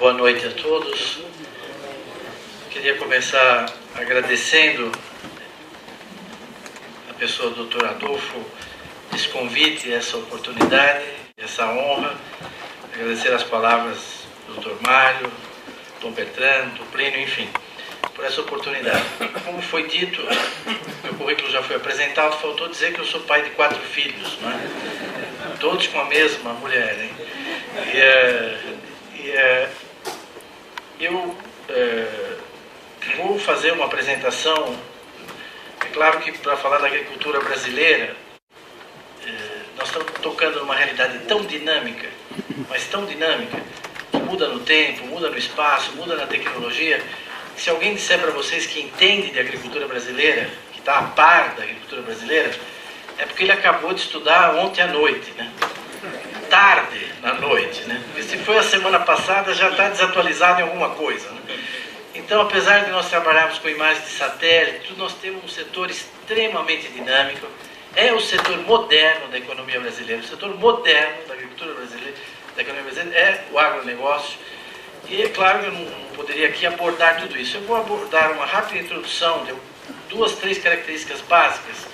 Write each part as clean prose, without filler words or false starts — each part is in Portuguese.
Boa noite a todos. Queria começar agradecendo a pessoa do Dr. Adolfo esse convite, essa oportunidade, essa honra. Agradecer as palavras do Dr. Mário, Dom Bertrand, do Plínio, enfim, por essa oportunidade. Como foi dito, meu currículo já foi apresentado, faltou dizer que eu sou pai de 4 filhos, não é? Todos com a mesma mulher, hein? Eu vou fazer uma apresentação. É claro que para falar da agricultura brasileira, nós estamos tocando numa realidade tão dinâmica, mas tão dinâmica, que muda no tempo, muda no espaço, muda na tecnologia. Se alguém disser para vocês que entende de agricultura brasileira, que está a par da agricultura brasileira, é porque ele acabou de estudar ontem à noite, né? Tarde na noite, né? Porque se foi a semana passada já está desatualizado em alguma coisa, né? Então, apesar de nós trabalharmos com imagens de satélite, nós temos um setor extremamente dinâmico. É o setor moderno da economia brasileira, o setor moderno da agricultura brasileira, da economia brasileira é o agronegócio. E é claro que eu não poderia aqui abordar tudo isso. Eu vou abordar uma rápida introdução de 2, 3 características básicas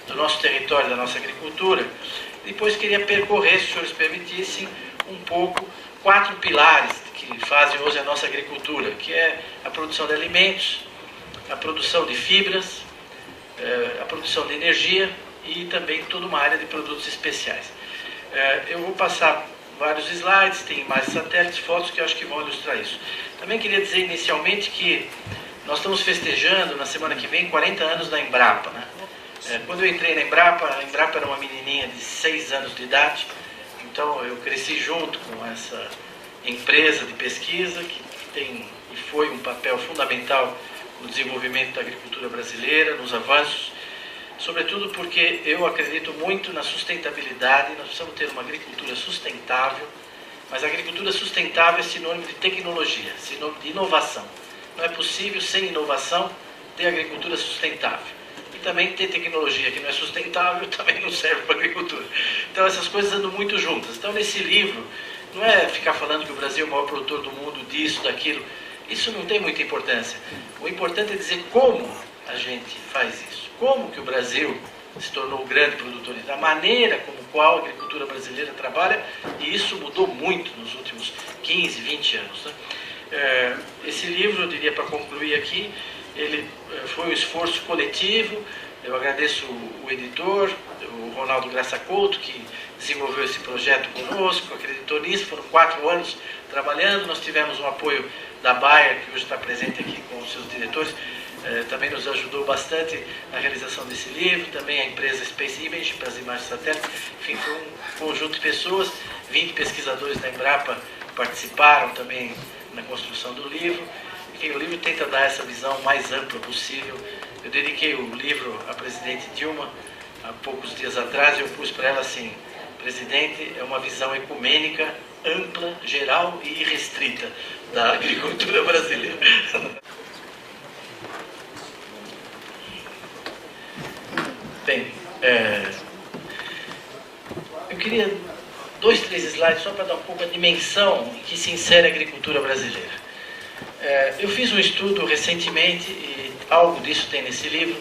do nosso território, da nossa agricultura. Depois queria percorrer, se os senhores permitissem, um pouco 4 pilares que fazem hoje a nossa agricultura, que é a produção de alimentos, a produção de fibras, a produção de energia e também toda uma área de produtos especiais. Eu vou passar vários slides, tem imagens satélites, fotos que eu acho que vão ilustrar isso. Também queria dizer inicialmente que nós estamos festejando na semana que vem 40 anos da Embrapa, né? Quando eu entrei na Embrapa, a Embrapa era uma menininha de 6 anos de idade, então eu cresci junto com essa empresa de pesquisa que tem e foi um papel fundamental no desenvolvimento da agricultura brasileira, nos avanços, sobretudo porque eu acredito muito na sustentabilidade. Nós precisamos ter uma agricultura sustentável, mas a agricultura sustentável é sinônimo de tecnologia, sinônimo de inovação. Não é possível, sem inovação, ter agricultura sustentável. Também ter tecnologia que não é sustentável também não serve para a agricultura. Então essas coisas andam muito juntas. Então nesse livro, não é ficar falando que o Brasil é o maior produtor do mundo disso, daquilo. Isso não tem muita importância. O importante é dizer como a gente faz isso. Como que o Brasil se tornou o grande produtor, da maneira como qual a agricultura brasileira trabalha, e isso mudou muito nos últimos 15, 20 anos. Né? Esse livro, eu diria para concluir aqui, ele foi um esforço coletivo. Eu agradeço o editor, o Ronaldo Graça Couto, que desenvolveu esse projeto conosco, acreditou nisso. Foram 4 anos trabalhando. Nós tivemos um apoio da Bayer, que hoje está presente aqui com os seus diretores, também nos ajudou bastante na realização desse livro. Também a empresa Space Image, para as imagens satélites. Enfim, foi um conjunto de pessoas. 20 pesquisadores da Embrapa participaram também na construção do livro. Enfim, o livro tenta dar essa visão mais ampla possível. Eu dediquei o livro à presidente Dilma há poucos dias atrás. Eu pus para ela assim: presidente, é uma visão ecumênica, ampla, geral e irrestrita da agricultura brasileira. Bem, eu queria 2, 3 slides só para dar um pouco a dimensão em que se insere a agricultura brasileira. Eu fiz um estudo recentemente, e algo disso tem nesse livro.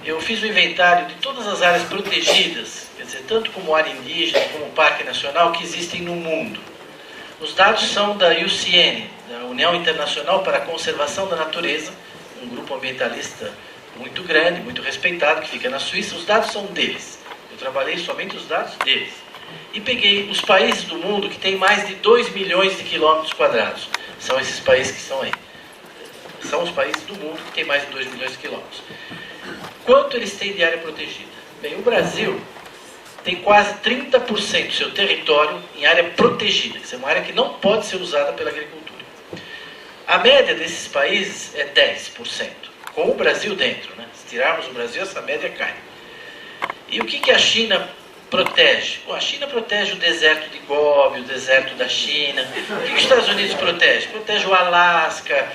Eu fiz um inventário de todas as áreas protegidas, quer dizer, tanto como área indígena como Parque Nacional, que existem no mundo. Os dados são da UCN, da União Internacional para a Conservação da Natureza, um grupo ambientalista muito grande, muito respeitado, que fica na Suíça. Os dados são deles. Eu trabalhei somente os dados deles. E peguei os países do mundo que têm mais de 2 milhões de quilômetros quadrados. São esses países que estão aí. São os países do mundo que têm mais de 2 milhões de quilômetros. Quanto eles têm de área protegida? Bem, o Brasil tem quase 30% do seu território em área protegida, que é uma área que não pode ser usada pela agricultura. A média desses países é 10%, com o Brasil dentro, né? Se tirarmos o Brasil, essa média cai. E o que a China protege? Bom, a China protege o deserto de Gobi, o deserto da China. O que os Estados Unidos protege? Protege o Alasca,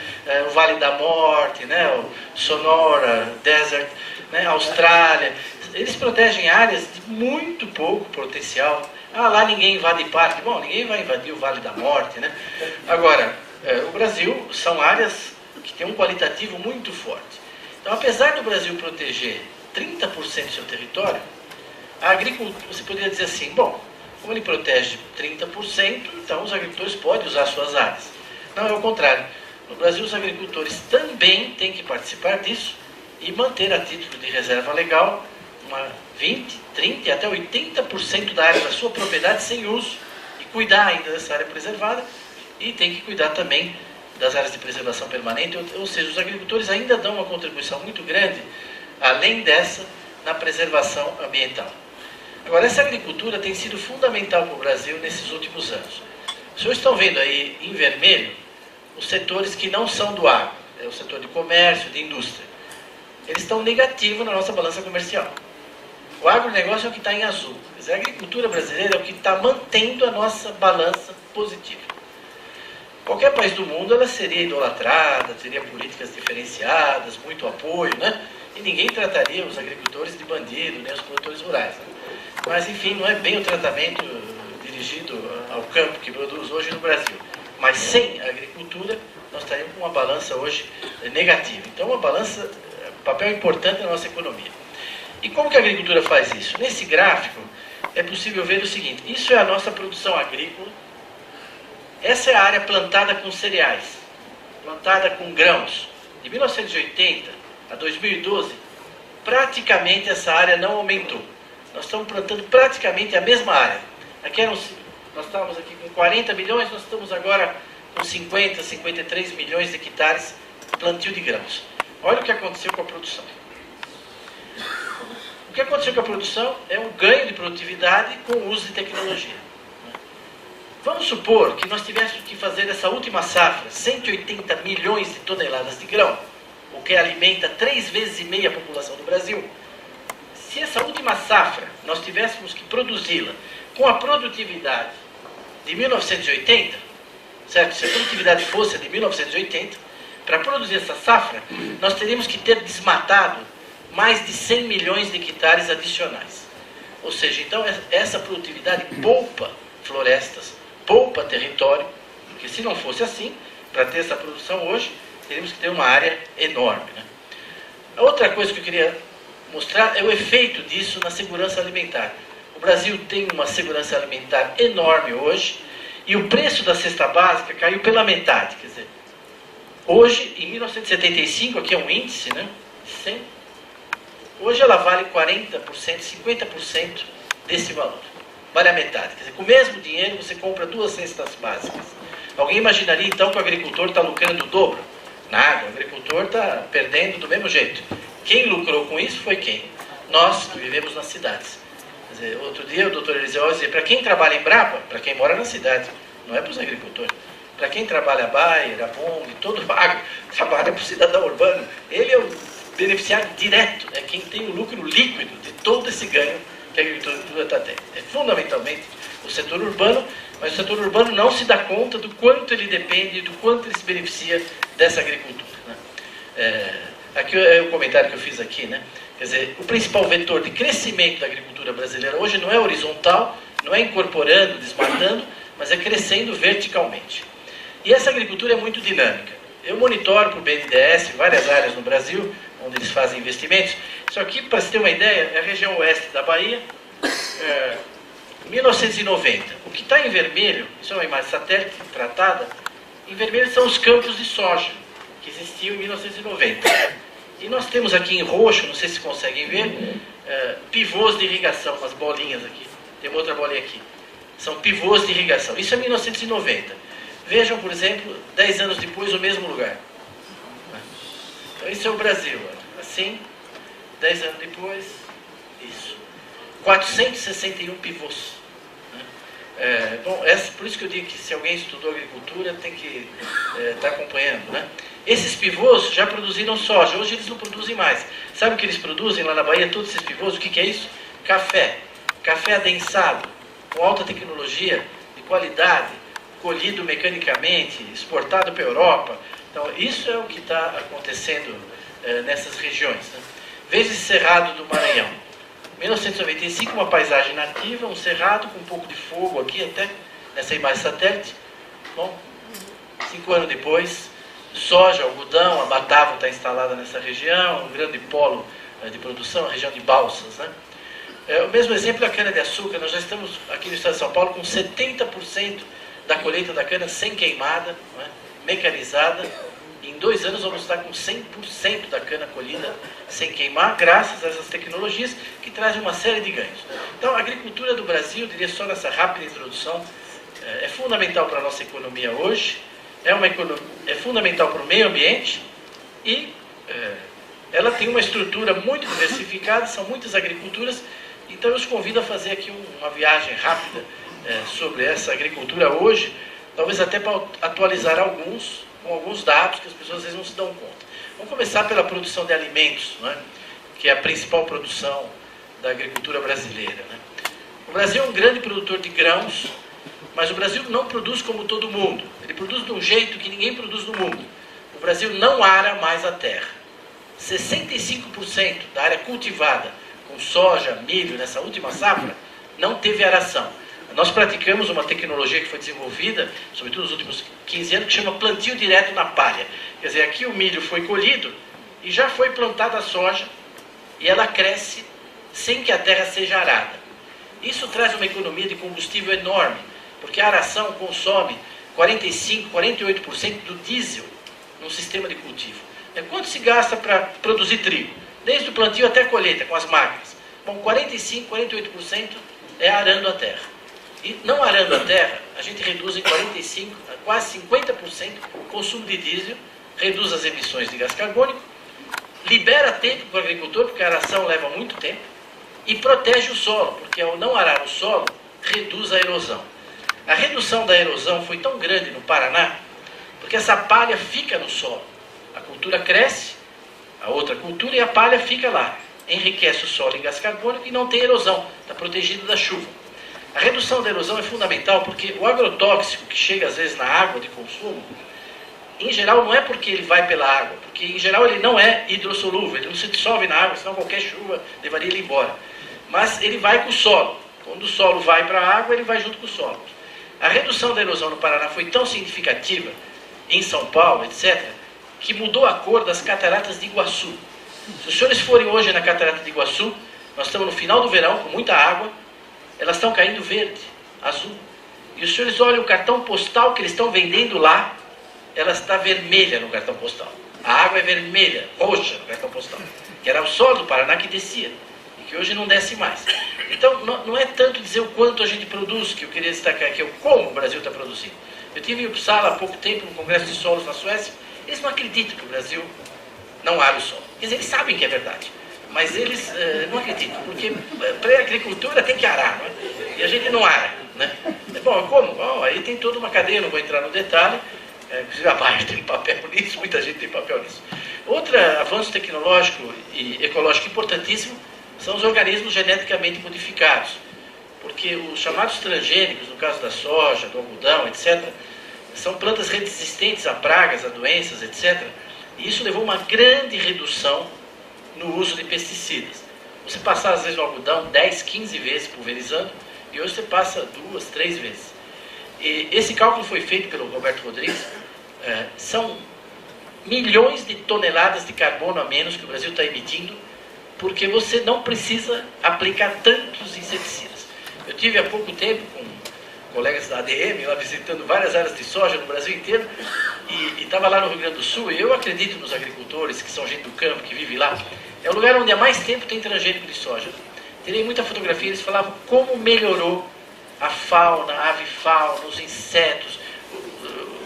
o Vale da Morte, né? O Sonora Desert, né? A Austrália. Eles protegem áreas de muito pouco potencial. Ah, lá ninguém invade parque. Bom, ninguém vai invadir o Vale da Morte, né? Agora, o Brasil são áreas que têm um qualitativo muito forte. Então, apesar do Brasil proteger 30% do seu território, a agricultura, você poderia dizer assim, bom, como ele protege 30%, então os agricultores podem usar suas áreas. Não, é o contrário. No Brasil, os agricultores também têm que participar disso e manter a título de reserva legal 20, 30 e até 80% da área da sua propriedade sem uso e cuidar ainda dessa área preservada e tem que cuidar também das áreas de preservação permanente, ou seja, os agricultores ainda dão uma contribuição muito grande, além dessa, na preservação ambiental. Agora, essa agricultura tem sido fundamental para o Brasil nesses últimos anos. Os senhores estão vendo aí em vermelho os setores que não são do agro, é o setor de comércio, de indústria. Eles estão negativos na nossa balança comercial. O agronegócio é o que está em azul. Quer dizer, a agricultura brasileira é o que está mantendo a nossa balança positiva. Qualquer país do mundo ela seria idolatrada, teria políticas diferenciadas, muito apoio, né? E ninguém trataria os agricultores de bandido, nem os produtores rurais. Né? Mas, enfim, não é bem o tratamento dirigido ao campo que produz hoje no Brasil. Mas sem a agricultura, nós estaríamos com uma balança hoje negativa. Então, uma balança, um papel importante na nossa economia. E como que a agricultura faz isso? Nesse gráfico, é possível ver o seguinte, isso é a nossa produção agrícola, essa é a área plantada com cereais, plantada com grãos. De 1980 a 2012, praticamente essa área não aumentou. Nós estamos plantando praticamente a mesma área. Nós estávamos aqui com 40 milhões, nós estamos agora com 50, 53 milhões de hectares de plantio de grãos. Olha o que aconteceu com a produção. O que aconteceu com a produção é um ganho de produtividade com o uso de tecnologia. Vamos supor que nós tivéssemos que fazer essa última safra, 180 milhões de toneladas de grão, o que alimenta 3,5 vezes a população do Brasil. Se essa última safra nós tivéssemos que produzi-la com a produtividade de 1980, certo? Se a produtividade fosse a de 1980, para produzir essa safra, nós teríamos que ter desmatado mais de 100 milhões de hectares adicionais. Ou seja, então essa produtividade poupa florestas, poupa território, porque se não fosse assim, para ter essa produção hoje, teríamos que ter uma área enorme. Né? A outra coisa que eu queria mostrar é o efeito disso na segurança alimentar. O Brasil tem uma segurança alimentar enorme hoje, e o preço da cesta básica caiu pela metade. Quer dizer, hoje, em 1975, aqui é um índice, né? 100, hoje ela vale 40%, 50% desse valor. Vale a metade. Quer dizer, com o mesmo dinheiro você compra 2 cestas básicas. Alguém imaginaria então que o agricultor está lucrando o dobro? Nada, o agricultor está perdendo do mesmo jeito. Quem lucrou com isso foi quem? Nós, que vivemos nas cidades. Quer dizer, outro dia o doutor Eliseu dizia, para quem trabalha em Braba, para quem mora na cidade, não é para os agricultores. Para quem trabalha a Bayer, a BONG, todo o agro, trabalha para o cidadão urbano. Ele é o beneficiário direto, é quem tem o lucro líquido de todo esse ganho que a agricultura está tendo. É fundamentalmente o setor urbano, mas o setor urbano não se dá conta do quanto ele depende, do quanto ele se beneficia dessa agricultura. Né? Aqui é o comentário que eu fiz aqui, né? Quer dizer, o principal vetor de crescimento da agricultura brasileira hoje não é horizontal, não é incorporando, desmatando, mas é crescendo verticalmente. E essa agricultura é muito dinâmica. Eu monitoro para o BNDES várias áreas no Brasil, onde eles fazem investimentos. Isso aqui, para se ter uma ideia, é a região oeste da Bahia, 1990. O que está em vermelho, isso é uma imagem satélite tratada, em vermelho são os campos de soja, que existiam em 1990. E nós temos aqui em roxo, não sei se conseguem ver, pivôs de irrigação, umas bolinhas aqui. Tem uma outra bolinha aqui. São pivôs de irrigação. Isso é 1990. Vejam, por exemplo, 10 anos depois, o mesmo lugar. Então, isso é o Brasil. Assim, 10 anos depois, isso. 461 pivôs. Bom, por isso que eu digo que se alguém estudou agricultura, tem que estar acompanhando. Né? Esses pivôs já produziram soja, hoje eles não produzem mais. Sabe o que eles produzem lá na Bahia, todos esses pivôs? O que é isso? Café. Café adensado, com alta tecnologia, de qualidade, colhido mecanicamente, exportado para a Europa. Então, isso é o que está acontecendo nessas regiões. Né? Veja esse cerrado do Maranhão. 1995, uma paisagem nativa, um cerrado com um pouco de fogo aqui até, nessa imagem satélite. Bom, 5 anos depois, soja, algodão, a Batavo está instalada nessa região, um grande polo de produção, a região de Balsas, né? O mesmo exemplo é a cana-de-açúcar. Nós já estamos aqui no estado de São Paulo com 70% da colheita da cana sem queimada, né? Mecanizada. Em 2 anos vamos estar com 100% da cana colhida sem queimar, graças a essas tecnologias que trazem uma série de ganhos. Então, a agricultura do Brasil, eu diria só nessa rápida introdução, é fundamental para a nossa economia hoje, é fundamental para o meio ambiente e ela tem uma estrutura muito diversificada, são muitas agriculturas. Então eu os convido a fazer aqui uma viagem rápida sobre essa agricultura hoje, talvez até para atualizar com alguns dados que as pessoas às vezes não se dão conta. Vamos começar pela produção de alimentos, né, que é a principal produção da agricultura brasileira, né? O Brasil é um grande produtor de grãos, mas o Brasil não produz como todo mundo. Ele produz de um jeito que ninguém produz no mundo. O Brasil não ara mais a terra. 65% da área cultivada com soja, milho, nessa última safra, não teve aração. Nós praticamos uma tecnologia que foi desenvolvida, sobretudo nos últimos 15 anos, que chama plantio direto na palha. Quer dizer, aqui o milho foi colhido e já foi plantada a soja e ela cresce sem que a terra seja arada. Isso traz uma economia de combustível enorme, porque a aração consome 45%, 48% do diesel num sistema de cultivo. Quanto se gasta para produzir trigo? Desde o plantio até a colheita, com as máquinas. Bom, 45%, 48% é arando a terra. E não arando a terra, a gente reduz em 45%, quase 50% o consumo de diesel, reduz as emissões de gás carbônico, libera tempo para o agricultor, porque a aração leva muito tempo, e protege o solo, porque ao não arar o solo, reduz a erosão. A redução da erosão foi tão grande no Paraná, porque essa palha fica no solo. A cultura cresce, a outra cultura, e a palha fica lá. Enriquece o solo em gás carbônico e não tem erosão, está protegido da chuva. A redução da erosão é fundamental porque o agrotóxico que chega às vezes na água de consumo, em geral não é porque ele vai pela água, porque em geral ele não é hidrossolúvel, ele não se dissolve na água, senão qualquer chuva levaria ele embora. Mas ele vai com o solo. Quando o solo vai para a água, ele vai junto com o solo. A redução da erosão no Paraná foi tão significativa, em São Paulo, etc., que mudou a cor das cataratas de Iguaçu. Se os senhores forem hoje na catarata de Iguaçu, nós estamos no final do verão, com muita água, elas estão caindo verde, azul. E os senhores olham o cartão postal que eles estão vendendo lá, ela está vermelha no cartão postal. A água é vermelha, roxa no cartão postal. Que era o solo do Paraná que descia, e que hoje não desce mais. Então, não é tanto dizer o quanto a gente produz, que eu queria destacar aqui, é o como o Brasil está produzindo. Eu tive em Uppsala há pouco tempo, no Congresso de Solos na Suécia. Eles não acreditam que o Brasil não ara o solo. Quer dizer, eles sabem que é verdade, mas eles não acreditam, porque para a agricultura tem que arar, né? E a gente não ara, né? Bom, como? Bom, aí tem toda uma cadeia, não vou entrar no detalhe, inclusive a Bayer tem papel nisso, muita gente tem papel nisso. Outro avanço tecnológico e ecológico importantíssimo são os organismos geneticamente modificados, porque os chamados transgênicos, no caso da soja, do algodão, etc., são plantas resistentes a pragas, a doenças, etc., e isso levou a uma grande redução no uso de pesticidas. Você passava às vezes no algodão 10, 15 vezes pulverizando, e hoje você passa 2, 3 vezes. E esse cálculo foi feito pelo Roberto Rodrigues. São milhões de toneladas de carbono a menos que o Brasil está emitindo, porque você não precisa aplicar tantos inseticidas. Eu tive há pouco tempo com colegas da ADM, lá visitando várias áreas de soja no Brasil inteiro, e estava lá no Rio Grande do Sul, e eu acredito nos agricultores, que são gente do campo, que vive lá. É o lugar onde há mais tempo tem transgênico de soja. Tirei muita fotografia, eles falavam como melhorou a fauna, a avifauna, os insetos,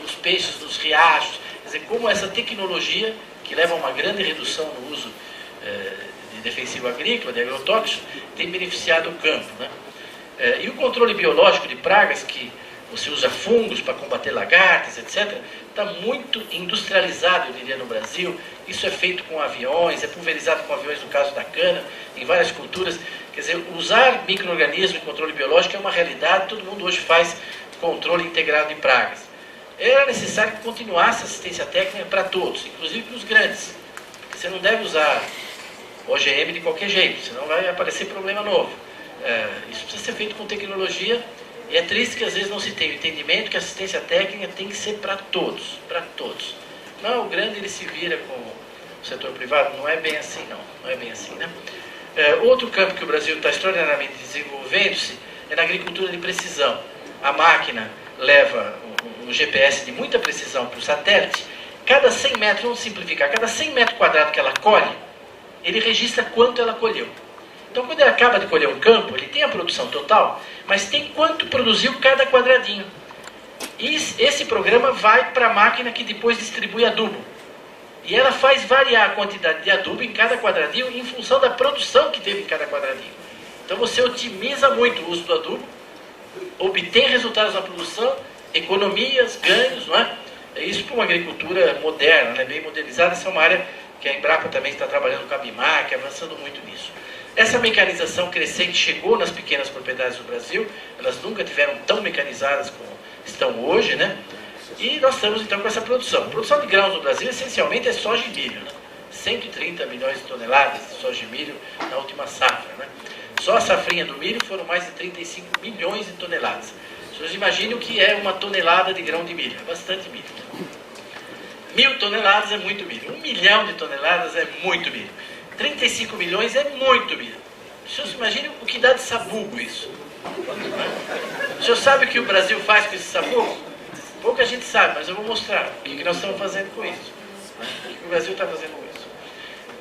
os peixes nos riachos. Quer dizer, como essa tecnologia, que leva a uma grande redução no uso de defensivo agrícola, de agrotóxicos, tem beneficiado o campo, né? E o controle biológico de pragas, que você usa fungos para combater lagartas, etc., está muito industrializado, eu diria, no Brasil. Isso é feito com aviões, é pulverizado com aviões no caso da cana, em várias culturas. Quer dizer, usar micro-organismos e controle biológico é uma realidade, todo mundo hoje faz controle integrado de pragas. Era necessário que continuasse a assistência técnica para todos, inclusive para os grandes. Porque você não deve usar OGM de qualquer jeito, senão vai aparecer problema novo. Isso precisa ser feito com tecnologia E é triste que às vezes não se tem o entendimento que a assistência técnica tem que ser para todos, para todos. Não, o grande ele se vira com o setor privado, não é bem assim não, não é bem assim, né? Outro campo que o Brasil está extraordinariamente desenvolvendo-se é na agricultura de precisão. A máquina leva um GPS de muita precisão para o satélite. Cada 100 metros, vamos simplificar, cada 100 metros quadrados que ela colhe, ele registra quanto ela colheu. Então, quando ele acaba de colher um campo, ele tem a produção total, mas tem quanto produziu cada quadradinho. E esse programa vai para a máquina que depois distribui adubo. E ela faz variar a quantidade de adubo em cada quadradinho em função da produção que teve em cada quadradinho. Então, você otimiza muito o uso do adubo, obtém resultados na produção, economias, ganhos, não é? Isso para uma agricultura moderna, né? Bem modernizada. Essa é uma área que a Embrapa também está trabalhando com a BIMAC, avançando muito nisso. Essa mecanização crescente chegou nas pequenas propriedades do Brasil, elas nunca tiveram tão mecanizadas como estão hoje, né? E nós estamos então com essa produção. A produção de grãos no Brasil essencialmente é soja e milho, né? 130 milhões de toneladas de soja e milho na última safra, né? Só a safrinha do milho foram mais de 35 milhões de toneladas. Vocês imaginem o que é uma tonelada de grão de milho, é bastante milho. 1.000 toneladas é muito milho, 1 milhão de toneladas é muito milho. 35 milhões é muito milho. O senhor se imagina o que dá de sabugo isso? O senhor sabe o que o Brasil faz com esse sabugo? Pouca gente sabe, mas eu vou mostrar o que nós estamos fazendo com isso. O que o Brasil está fazendo com isso.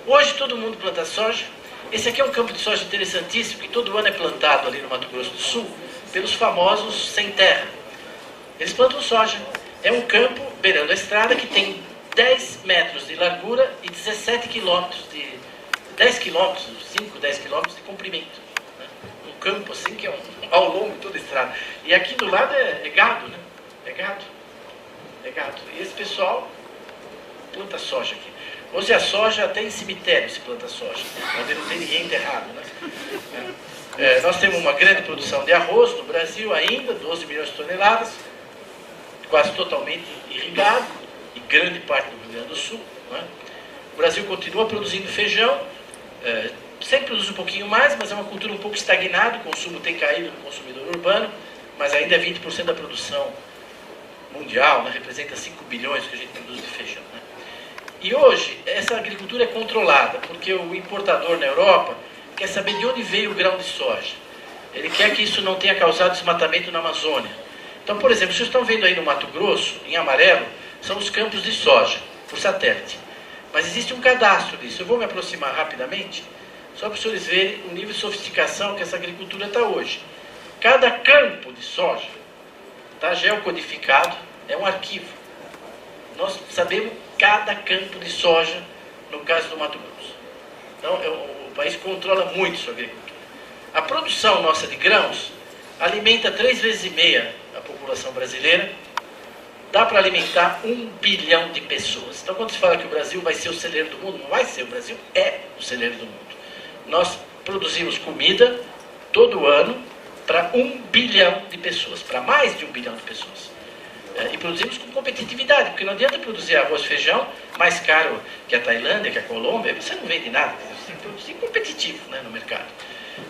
Hoje todo mundo planta soja. Esse aqui é um campo de soja interessantíssimo, que todo ano é plantado ali no Mato Grosso do Sul, pelos famosos sem terra. Eles plantam soja. É um campo beirando a estrada que tem 10 metros de largura e 17 quilômetros de... 10 quilômetros, 5, 10 quilômetros de comprimento. Né? Um campo assim que é ao longo de toda a estrada. E aqui do lado é gado, né? É gado. É gado. E esse pessoal planta soja aqui. Hoje a soja, até em cemitério se planta soja, onde não tem ninguém enterrado. Né? Nós temos uma grande produção de arroz no Brasil ainda, 12 milhões de toneladas, quase totalmente irrigado, e grande parte do Rio Grande do Sul. Né? O Brasil continua produzindo feijão, sempre produz um pouquinho mais, mas é uma cultura um pouco estagnada, o consumo tem caído no consumidor urbano, mas ainda é 20% da produção mundial, né? Representa 5 bilhões que a gente produz de feijão. Né? E hoje, essa agricultura é controlada, porque o importador na Europa quer saber de onde veio o grão de soja. Ele quer que isso não tenha causado desmatamento na Amazônia. Então, por exemplo, vocês estão vendo aí no Mato Grosso, em amarelo, são os campos de soja, por satélite. Mas existe um cadastro disso. Eu vou me aproximar rapidamente, só para os senhores verem o nível de sofisticação que essa agricultura está hoje. Cada campo de soja está geocodificado, é um arquivo. Nós sabemos cada campo de soja, no caso do Mato Grosso. Então, o país controla muito sua agricultura. A produção nossa de grãos alimenta 3,5 vezes a população brasileira. Dá para alimentar 1 bilhão de pessoas. Então, quando se fala que o Brasil vai ser o celeiro do mundo, não vai ser. O Brasil é o celeiro do mundo. Nós produzimos comida todo ano para 1 bilhão de pessoas, para mais de 1 bilhão de pessoas. E produzimos com competitividade, porque não adianta produzir arroz e feijão mais caro que a Tailândia, que a Colômbia, você não vende nada, você tem que produzir competitivo, né, no mercado.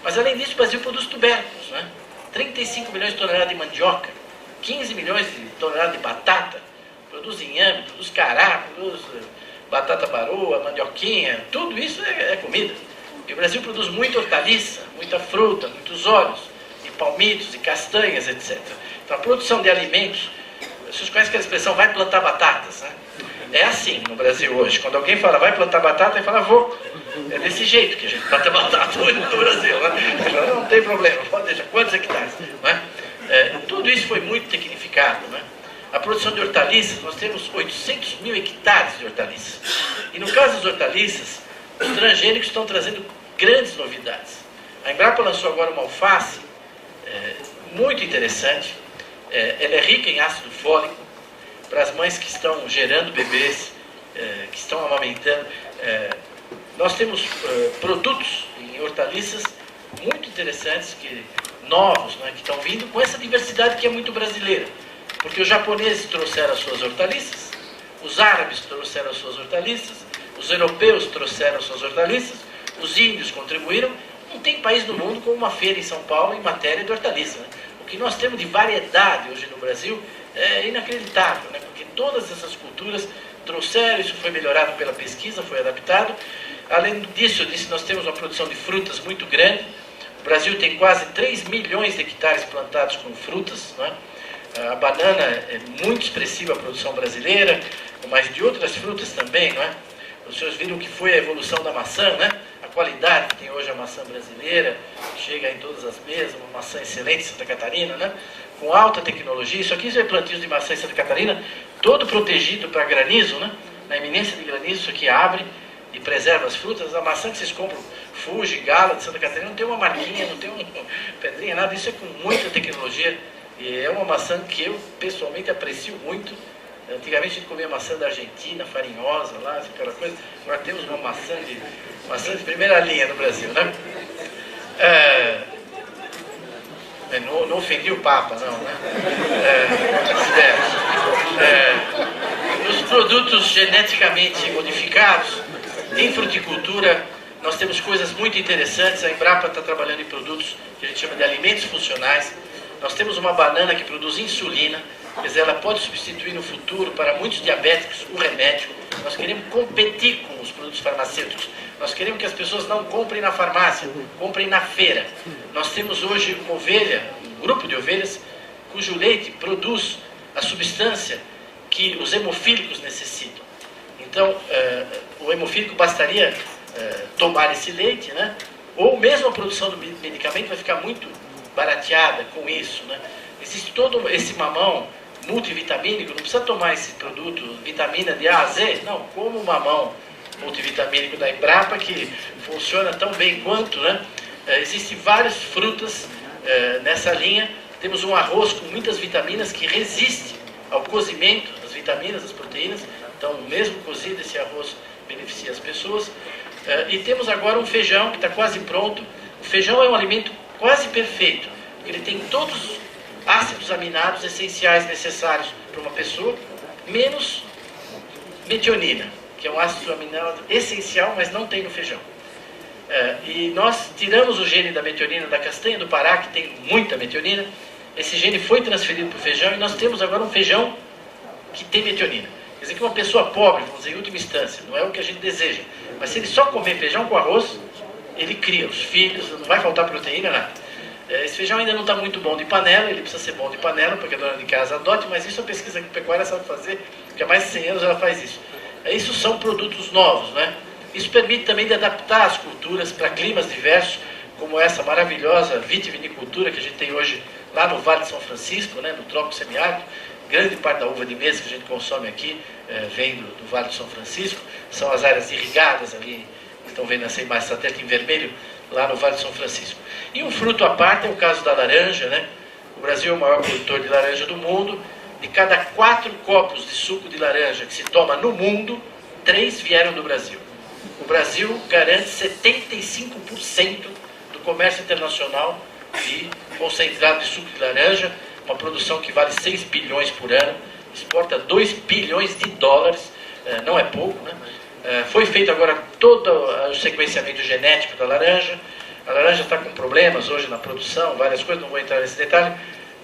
Mas além disso, o Brasil produz tubérculos, né? 35 milhões de toneladas de mandioca, 15 milhões de toneladas de batata, produz inhame, produz cará, produz batata baroa, mandioquinha, tudo isso é comida. E o Brasil produz muita hortaliça, muita fruta, muitos óleos, e palmitos, e castanhas, etc. Então a produção de alimentos, vocês conhecem aquela expressão, vai plantar batatas, né? É assim no Brasil hoje, quando alguém fala vai plantar batata, ele fala vou. É desse jeito que a gente planta batata hoje no Brasil, né? Não tem problema, pode deixar quantos hectares, né? Tudo isso foi muito tecnificado, né? A produção de hortaliças, nós temos 800 mil hectares de hortaliças. E no caso das hortaliças, os transgênicos estão trazendo grandes novidades. A Embrapa lançou agora uma alface muito interessante. Ela é rica em ácido fólico para as mães que estão gerando bebês, que estão amamentando. Nós temos produtos em hortaliças muito interessantes, novos, né, que estão vindo com essa diversidade que é muito brasileira. Porque os japoneses trouxeram as suas hortaliças, os árabes trouxeram as suas hortaliças, os europeus trouxeram as suas hortaliças, os índios contribuíram. Não tem país do mundo com uma feira em São Paulo em matéria de hortaliça. Né? O que nós temos de variedade hoje no Brasil é inacreditável, né? Porque todas essas culturas trouxeram, isso foi melhorado pela pesquisa, foi adaptado. Além disso, eu disse, nós temos uma produção de frutas muito grande. O Brasil tem quase 3 milhões de hectares plantados com frutas, né? A banana é muito expressiva a produção brasileira, mas de outras frutas também, não é? Os senhores viram que foi a evolução da maçã, né? A qualidade que tem hoje a maçã brasileira, chega em todas as mesas, uma maçã excelente em Santa Catarina, né? Com alta tecnologia. Isso aqui é plantios de maçã em Santa Catarina, todo protegido para granizo, né? Na iminência de granizo, isso aqui abre e preserva as frutas. A maçã que vocês compram, Fuji, Gala de Santa Catarina, não tem uma marquinha, não tem uma pedrinha, nada. Isso é com muita tecnologia e é uma maçã que eu pessoalmente aprecio muito. Antigamente a gente comia maçã da Argentina, farinhosa, lá, aquela coisa. Agora temos uma maçã de primeira linha no Brasil, né? Não ofendi o Papa, não, né? Os produtos geneticamente modificados, em fruticultura, nós temos coisas muito interessantes. A Embrapa está trabalhando em produtos que a gente chama de alimentos funcionais. Nós temos uma banana que produz insulina, quer dizer, ela pode substituir no futuro para muitos diabéticos o remédio. Nós queremos competir com os produtos farmacêuticos. Nós queremos que as pessoas não comprem na farmácia, comprem na feira. Nós temos hoje uma ovelha, um grupo de ovelhas, cujo leite produz a substância que os hemofílicos necessitam. Então, o hemofílico bastaria tomar esse leite, né? Ou mesmo a produção do medicamento vai ficar muito barateada com isso, né? Existe todo esse mamão multivitamínico, não precisa tomar esse produto, vitamina de A a Z, não, como o mamão multivitamínico da Embrapa, que funciona tão bem quanto, né? Existem várias frutas nessa linha. Temos um arroz com muitas vitaminas que resiste ao cozimento, as vitaminas, as proteínas. Então, mesmo cozido, esse arroz beneficia as pessoas. E temos agora um feijão que está quase pronto. O feijão é um alimento quase perfeito, porque ele tem todos os ácidos aminados essenciais necessários para uma pessoa, menos metionina, que é um ácido aminado essencial, mas não tem no feijão. E nós tiramos o gene da metionina da castanha do Pará, que tem muita metionina. Esse gene foi transferido para o feijão e nós temos agora um feijão que tem metionina. Quer dizer que uma pessoa pobre, vamos dizer, em última instância, não é o que a gente deseja, mas se ele só comer feijão com arroz, ele cria os filhos, não vai faltar proteína, nada. Esse feijão ainda não está muito bom de panela, ele precisa ser bom de panela, porque a dona de casa adote, mas isso a pesquisa pecuária sabe fazer, porque há mais de 100 anos ela faz isso. Isso são produtos novos, né? Isso permite também de adaptar as culturas para climas diversos, como essa maravilhosa vitivinicultura que a gente tem hoje lá no Vale de São Francisco, né, no Trópico Semiárido. Grande parte da uva de mesa que a gente consome aqui vem do Vale de São Francisco. São as áreas irrigadas ali, que estão vendo essa imagem satélite em vermelho, lá no Vale de São Francisco. E um fruto à parte é o caso da laranja, né? O Brasil é o maior produtor de laranja do mundo. De cada 4 copos de suco de laranja que se toma no mundo, 3 vieram do Brasil. O Brasil garante 75% do comércio internacional de concentrado de suco de laranja, uma produção que vale 6 bilhões por ano, exporta 2 bilhões de dólares, não é pouco, né? Foi feito agora todo o sequenciamento genético da laranja. A laranja está com problemas hoje na produção, várias coisas, não vou entrar nesse detalhe,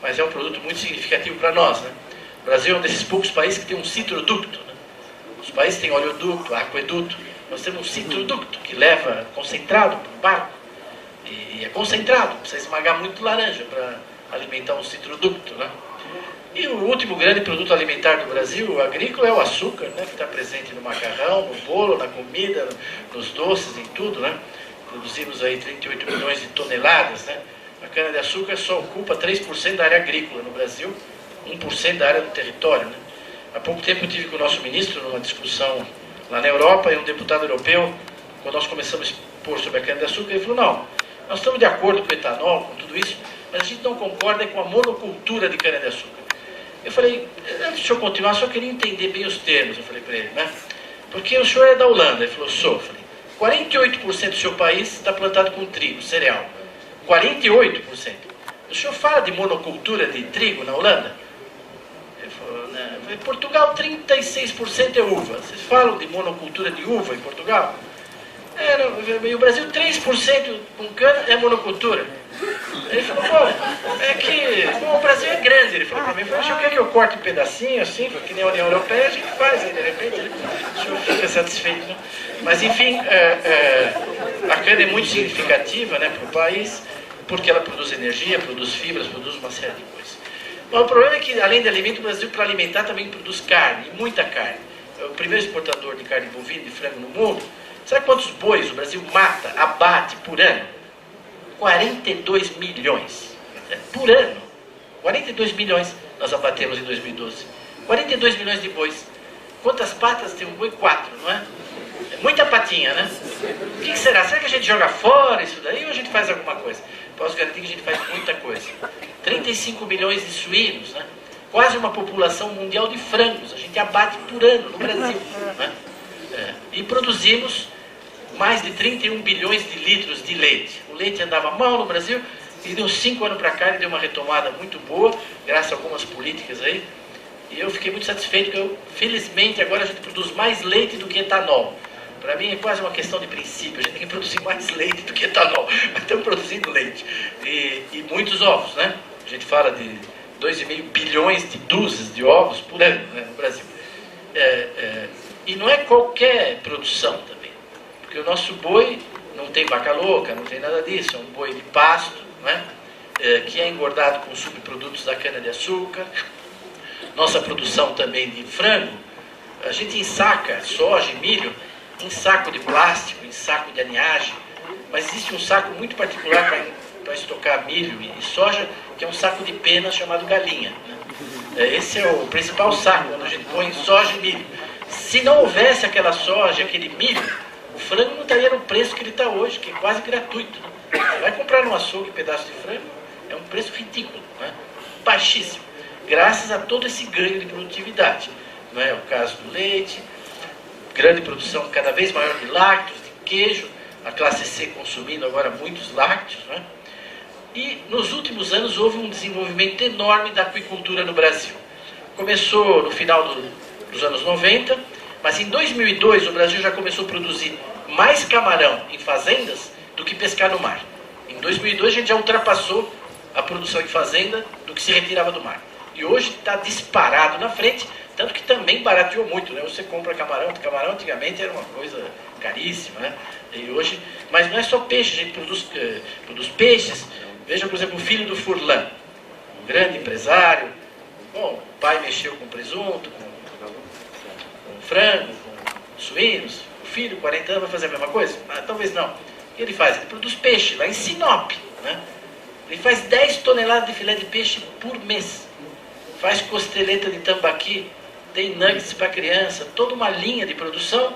mas é um produto muito significativo para nós, né? O Brasil é um desses poucos países que tem um citroducto, né? Os países têm oleoduto, aqueduto, nós temos um citroducto que leva concentrado para o barco, e é concentrado, precisa esmagar muito laranja para alimentar um citroducto, né? E o último grande produto alimentar do Brasil, agrícola, é o açúcar, né? Que está presente no macarrão, no bolo, na comida, nos doces, em tudo, né? Produzimos aí 38 milhões de toneladas, né? A cana-de-açúcar só ocupa 3% da área agrícola no Brasil, 1% da área do território, né? Há pouco tempo eu tive com o nosso ministro numa discussão lá na Europa, e um deputado europeu, quando nós começamos a expor sobre a cana-de-açúcar, ele falou, não, nós estamos de acordo com o etanol, com tudo isso, mas a gente não concorda com a monocultura de cana-de-açúcar. Eu falei, antes do senhor continuar, só queria entender bem os termos, eu falei para ele, né? Porque o senhor é da Holanda. Ele falou, sou. Eu falei, 48% do seu país está plantado com trigo, cereal. 48%. O senhor fala de monocultura de trigo na Holanda? Ele falou, né? Eu falei, Portugal, 36% é uva. Vocês falam de monocultura de uva em Portugal? E o Brasil, 3% com cana é monocultura. Ele falou, bom, é que o Brasil é grande, ele falou para mim, o senhor quer que eu corte um pedacinho assim, que nem a União Europeia, a gente faz, aí de repente o senhor fica satisfeito, né? Mas enfim, a cana é muito significativa, né, para o país, porque ela produz energia, produz fibras, produz uma série de coisas. Mas o problema é que, além de alimento, o Brasil, para alimentar, também produz carne, e muita carne. É o primeiro exportador de carne bovina e frango no mundo. Sabe quantos bois o Brasil mata, abate por ano? 42 milhões. Por ano. 42 milhões nós abatemos em 2012. 42 milhões de bois. Quantas patas tem um boi? 4, não é? É muita patinha, né? O que será? Será que a gente joga fora isso daí ou a gente faz alguma coisa? Posso garantir que a gente faz muita coisa. 35 milhões de suínos, né? Quase uma população mundial de frangos. A gente abate por ano no Brasil. Né? E produzimos mais de 31 bilhões de litros de leite. O leite andava mal no Brasil e deu 5 anos para cá, ele deu uma retomada muito boa, graças a algumas políticas aí. E eu fiquei muito satisfeito, porque felizmente agora a gente produz mais leite do que etanol. Para mim é quase uma questão de princípio, a gente tem que produzir mais leite do que etanol. Mas estamos produzindo leite. E muitos ovos, né? A gente fala de 2,5 bilhões de dúzias de ovos por ano, né, no Brasil. E não é qualquer produção também. Porque o nosso boi não tem vaca louca, não tem nada disso. É um boi de pasto, né? Que é engordado com subprodutos da cana-de-açúcar. Nossa produção também de frango, a gente ensaca soja e milho em saco de plástico, em saco de aninhagem, mas existe um saco muito particular para estocar milho e soja, que é um saco de pena chamado galinha. Né? Esse é o principal saco, onde a gente põe soja e milho. Se não houvesse aquela soja, aquele milho, o frango não estaria no preço que ele está hoje, que é quase gratuito. Né? Você vai comprar no açougue um pedaço de frango, é um preço ridículo, né? Baixíssimo, graças a todo esse ganho de produtividade. Não é o caso do leite, grande produção cada vez maior de lácteos, de queijo, a classe C consumindo agora muitos lácteos, né? E nos últimos anos houve um desenvolvimento enorme da aquicultura no Brasil. Começou no final dos anos 90, mas em 2002 o Brasil já começou a produzir mais camarão em fazendas do que pescar no mar. Em 2002 a gente já ultrapassou a produção em fazenda do que se retirava do mar. E hoje está disparado na frente, tanto que também barateou muito, né? Você compra camarão antigamente era uma coisa caríssima, né? E hoje, mas não é só peixe, a gente produz peixes. Veja, por exemplo, o filho do Furlan, um grande empresário. Bom, o pai mexeu com presunto, com frango, com suínos. O filho, 40 anos, vai fazer a mesma coisa? Ah, talvez não. O que ele faz? Ele produz peixe lá em Sinop, né? Ele faz 10 toneladas de filé de peixe por mês. Faz costeleta de tambaqui, tem nuggets para criança, toda uma linha de produção,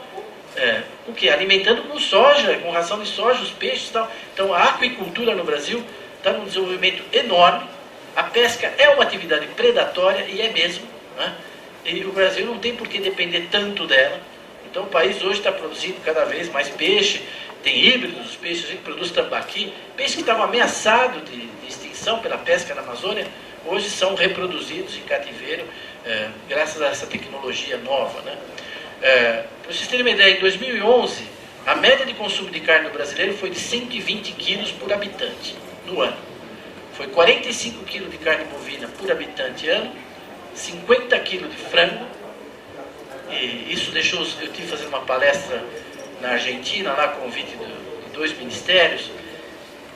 o que? Alimentando com soja, com ração de soja, os peixes e tal. Então a aquicultura no Brasil está num desenvolvimento enorme. A pesca é uma atividade predatória, e é mesmo, né? E o Brasil não tem por que depender tanto dela. Então o país hoje está produzindo cada vez mais peixe, tem híbridos dos peixes, a gente produz tambaqui, peixe que estava ameaçado de extinção pela pesca na Amazônia, hoje são reproduzidos em cativeiro, graças a essa tecnologia nova, né? Para vocês terem uma ideia, em 2011, a média de consumo de carne no brasileiro foi de 120 quilos por habitante no ano. Foi 45 quilos de carne bovina por habitante ano, 50 quilos de frango, e isso deixou, eu estive fazendo uma palestra na Argentina, lá com convite de 2 ministérios.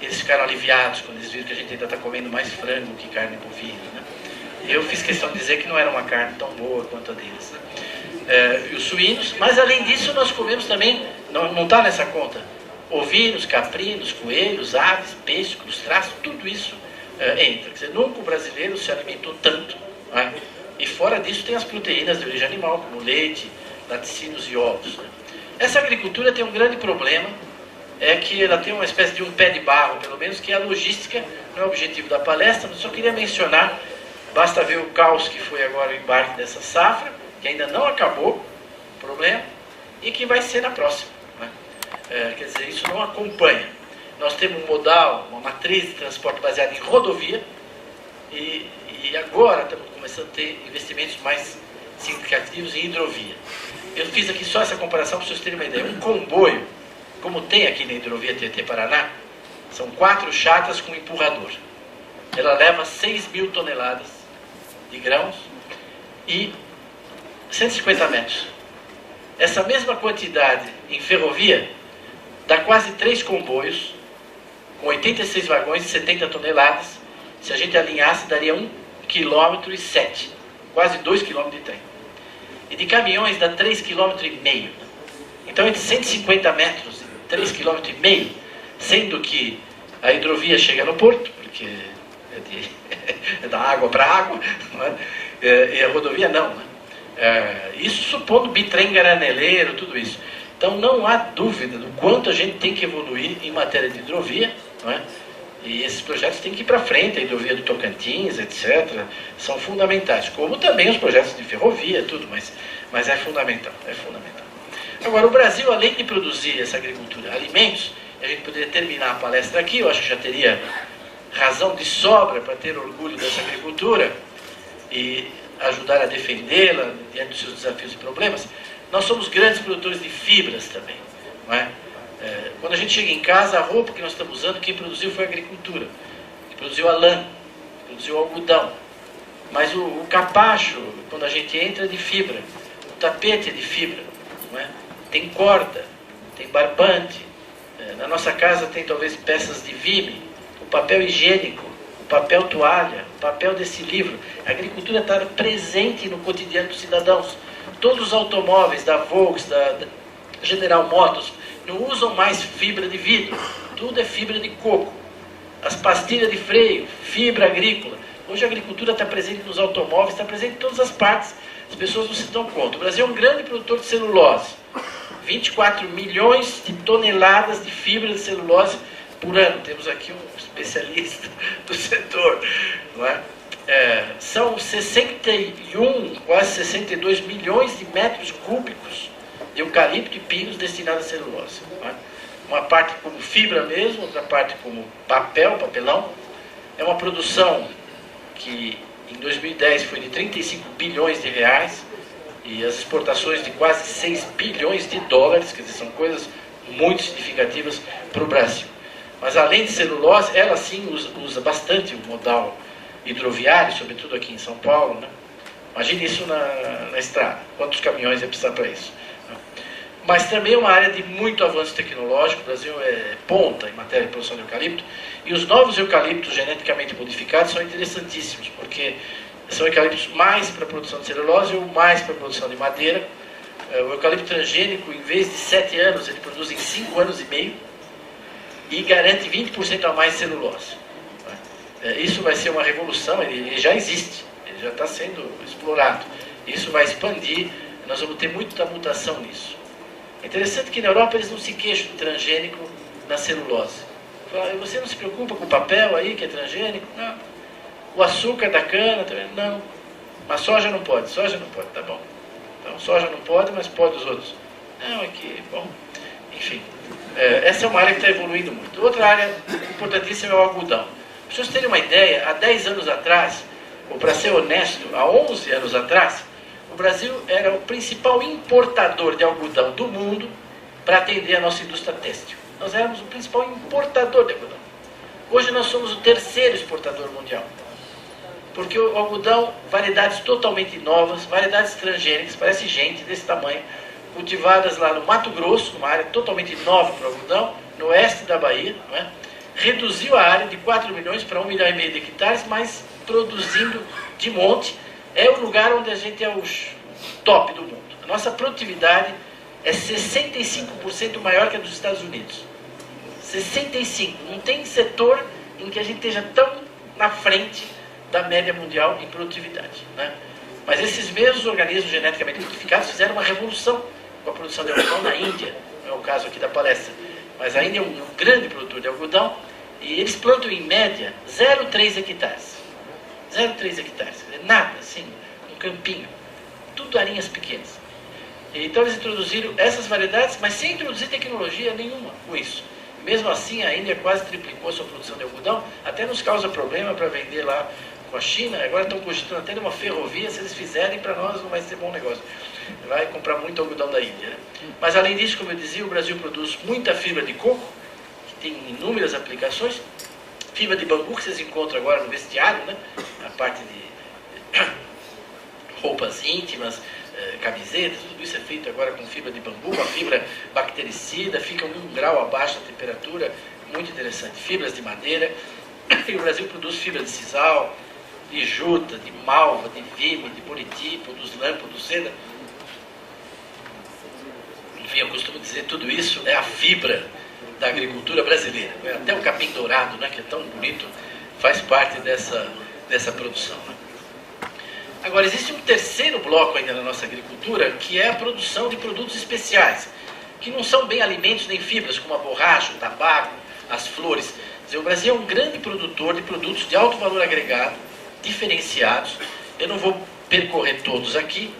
Eles ficaram aliviados quando eles viram que a gente ainda está comendo mais frango que carne bovina, né? Eu fiz questão de dizer que não era uma carne tão boa quanto a deles, né? E os suínos, mas além disso nós comemos também, não está nessa conta, ovinos, caprinos, coelhos, aves, peixes, crustáceos, tudo isso entra. Quer dizer, nunca o brasileiro se alimentou tanto, né? E fora disso tem as proteínas de origem animal, como leite, laticínios e ovos, né? Essa agricultura tem um grande problema, é que ela tem uma espécie de um pé de barro, pelo menos, que a logística não é o objetivo da palestra, mas só queria mencionar, basta ver o caos que foi agora o embarque dessa safra, que ainda não acabou o problema, e que vai ser na próxima, né? Quer dizer, isso não acompanha. Nós temos um modal, uma matriz de transporte baseada em rodovia, e agora estamos começando a ter investimentos mais significativos em hidrovia. Eu fiz aqui só essa comparação para vocês terem uma ideia. Um comboio, como tem aqui na hidrovia Tietê-Paraná, São 4 chácaras com empurrador. Ela leva 6.000 toneladas de grãos e 150 metros. Essa mesma quantidade em ferrovia dá quase 3 comboios, com 86 vagões de 70 toneladas. Se a gente alinhasse, daria 1,7 km, quase 2 km de trem. E de caminhões dá 3,5 km. Então, entre 150 metros e 3,5 km, sendo que a hidrovia chega no porto, porque é da água para água, não é? E a rodovia não. Né? Isso supondo bitrem garaneleiro, tudo isso. Então não há dúvida do quanto a gente tem que evoluir em matéria de hidrovia, não é? E esses projetos têm que ir para frente, a hidrovia do Tocantins, etc., são fundamentais, como também os projetos de ferrovia, tudo, mas é fundamental, é fundamental. Agora, o Brasil, além de produzir essa agricultura, alimentos, a gente poderia terminar a palestra aqui, eu acho que já teria razão de sobra para ter orgulho dessa agricultura e ajudar a defendê-la diante dos seus desafios e problemas. Nós somos grandes produtores de fibras também, não é? Quando a gente chega em casa, a roupa que nós estamos usando, quem produziu foi a agricultura, que produziu a lã, que produziu o algodão. Mas o capacho, quando a gente entra, é de fibra, o tapete é de fibra, não é? Tem corda, tem barbante, na nossa casa tem talvez peças de vime, o papel higiênico, o papel toalha, o papel desse livro. A agricultura está presente no cotidiano dos cidadãos. Todos os automóveis da Volkswagen, da General Motors, não usam mais fibra de vidro, tudo é fibra de coco. As pastilhas de freio, fibra agrícola. Hoje a agricultura está presente nos automóveis, está presente em todas as partes. As pessoas não se dão conta. O Brasil é um grande produtor de celulose. 24 milhões de toneladas de fibra de celulose por ano. Temos aqui um especialista do setor, não é? São 61, quase 62 milhões de metros cúbicos de eucalipto e pinos destinados à celulose. Não é? Uma parte como fibra mesmo, outra parte como papelão. É uma produção que em 2010 foi de 35 bilhões de reais e as exportações de quase 6 bilhões de dólares, quer dizer, são coisas muito significativas para o Brasil. Mas além de celulose, ela sim usa bastante o modal hidroviário, sobretudo aqui em São Paulo, né? Imagine isso na estrada, quantos caminhões ia precisar para isso. Né? Mas também é uma área de muito avanço tecnológico, o Brasil é ponta em matéria de produção de eucalipto, e os novos eucaliptos geneticamente modificados são interessantíssimos, porque são eucaliptos mais para a produção de celulose ou mais para a produção de madeira. O eucalipto transgênico, em vez de 7 anos, ele produz em 5 anos e meio e garante 20% a mais de celulose. Isso vai ser uma revolução, ele já existe, ele já está sendo explorado. Isso vai expandir, nós vamos ter muita mutação nisso. É interessante que na Europa eles não se queixam do transgênico na celulose. Você não se preocupa com o papel aí, que é transgênico? Não. O açúcar da cana também? Não. Mas soja não pode, tá bom. Então soja não pode, mas pode os outros. Não, é que, bom, enfim. Essa é uma área que está evoluindo muito. Outra área importantíssima é o algodão. Para vocês terem uma ideia, há 10 anos atrás, ou para ser honesto, há 11 anos atrás, o Brasil era o principal importador de algodão do mundo para atender a nossa indústria têxtil. Nós éramos o principal importador de algodão. Hoje nós somos o terceiro exportador mundial. Porque o algodão, variedades totalmente novas, variedades transgênicas, parece gente desse tamanho, cultivadas lá no Mato Grosso, uma área totalmente nova para o algodão, no oeste da Bahia, não é? Reduziu a área de 4 milhões para 1,5 milhão de hectares, mas produzindo de monte. É o lugar onde a gente é o top do mundo. A nossa produtividade é 65% maior que a dos Estados Unidos. 65%. Não tem setor em que a gente esteja tão na frente da média mundial em produtividade. Né? Mas esses mesmos organismos geneticamente modificados fizeram uma revolução com a produção de algodão na Índia. Não é o caso aqui da palestra. Mas a Índia é um grande produtor de algodão e eles plantam em média 0,3 hectares. 0,3 hectares. Nada, assim, um campinho. Tudo arinhas pequenas. Então eles introduziram essas variedades, mas sem introduzir tecnologia nenhuma com isso. Mesmo assim, a Índia quase triplicou a sua produção de algodão, até nos causa problema para vender lá com a China. Agora estão cogitando até uma ferrovia, se eles fizerem, para nós não vai ser bom negócio. Vai comprar muito algodão da Índia. Né? Mas além disso, como eu dizia, o Brasil produz muita fibra de coco, tem inúmeras aplicações. Fibra de bambu que vocês encontram agora no vestiário, né? A parte de roupas íntimas, camisetas, tudo isso é feito agora com fibra de bambu, uma fibra bactericida, fica 1 grau abaixo da temperatura, muito interessante. Fibras de madeira, e o Brasil produz fibra de sisal, de juta, de malva, de vime, de buriti, produz lã, produz seda. Enfim, eu costumo dizer, tudo isso é a fibra da agricultura brasileira. Até o capim dourado, né, que é tão bonito, faz parte dessa produção. Né? Agora, existe um terceiro bloco ainda na nossa agricultura, que é a produção de produtos especiais, que não são bem alimentos nem fibras, como a borracha, o tabaco, as flores. Quer dizer, o Brasil é um grande produtor de produtos de alto valor agregado, diferenciados. Eu não vou percorrer todos aqui,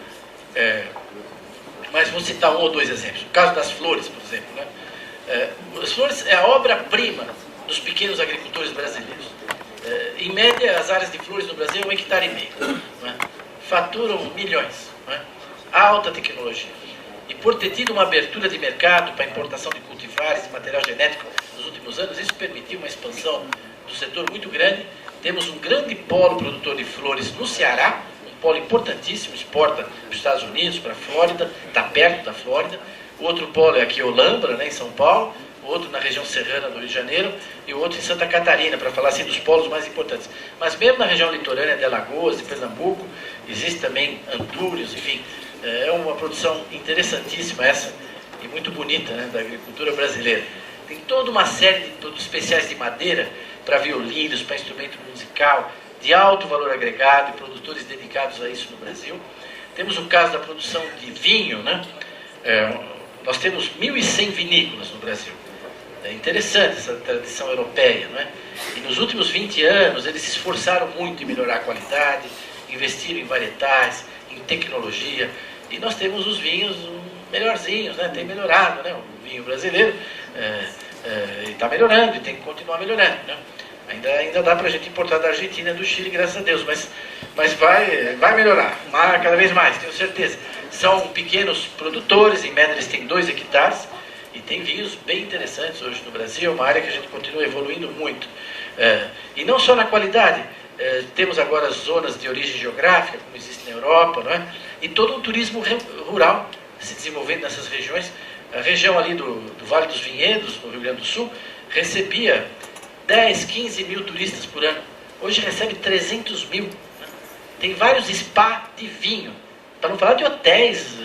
mas vou citar 1 ou 2 exemplos. O caso das flores, por exemplo. Né? As flores é a obra-prima dos pequenos agricultores brasileiros. Em média, as áreas de flores no Brasil é 1,5 hectare. Né? Faturam milhões. Né? Alta tecnologia. E por ter tido uma abertura de mercado para importação de cultivares e material genético nos últimos anos, isso permitiu uma expansão do setor muito grande. Temos um grande polo produtor de flores no Ceará, um polo importantíssimo, exporta para os Estados Unidos, para a Flórida, está perto da Flórida. O outro polo é aqui em Olambra, né, em São Paulo, o outro na região serrana do Rio de Janeiro e o outro em Santa Catarina, para falar assim dos polos mais importantes. Mas mesmo na região litorânea de Alagoas, de Pernambuco, existe também Antúrios, enfim, é uma produção interessantíssima essa e muito bonita, né, da agricultura brasileira. Tem toda uma série de produtos especiais de madeira para violinos, para instrumento musical, de alto valor agregado e produtores dedicados a isso no Brasil. Temos o caso da produção de vinho, né? Nós temos 1.100 vinícolas no Brasil. É interessante essa tradição europeia, não é? E nos últimos 20 anos eles se esforçaram muito em melhorar a qualidade, investiram em varietais, em tecnologia, e nós temos os vinhos melhorzinhos, né? Tem melhorado, né? O vinho brasileiro está melhorando e tem que continuar melhorando, né? Ainda dá para a gente importar da Argentina e do Chile, graças a Deus, mas vai melhorar, cada vez mais, tenho certeza. São pequenos produtores, em média eles têm 2 hectares, e tem vinhos bem interessantes hoje no Brasil, é uma área que a gente continua evoluindo muito. E não só na qualidade, temos agora zonas de origem geográfica, como existe na Europa, não é? E todo um turismo rural se desenvolvendo nessas regiões. A região ali do Vale dos Vinhedos, no Rio Grande do Sul, recebia 10, 15 mil turistas por ano. Hoje recebe 300 mil. Né? Tem vários spa de vinho. Para não falar de hotéis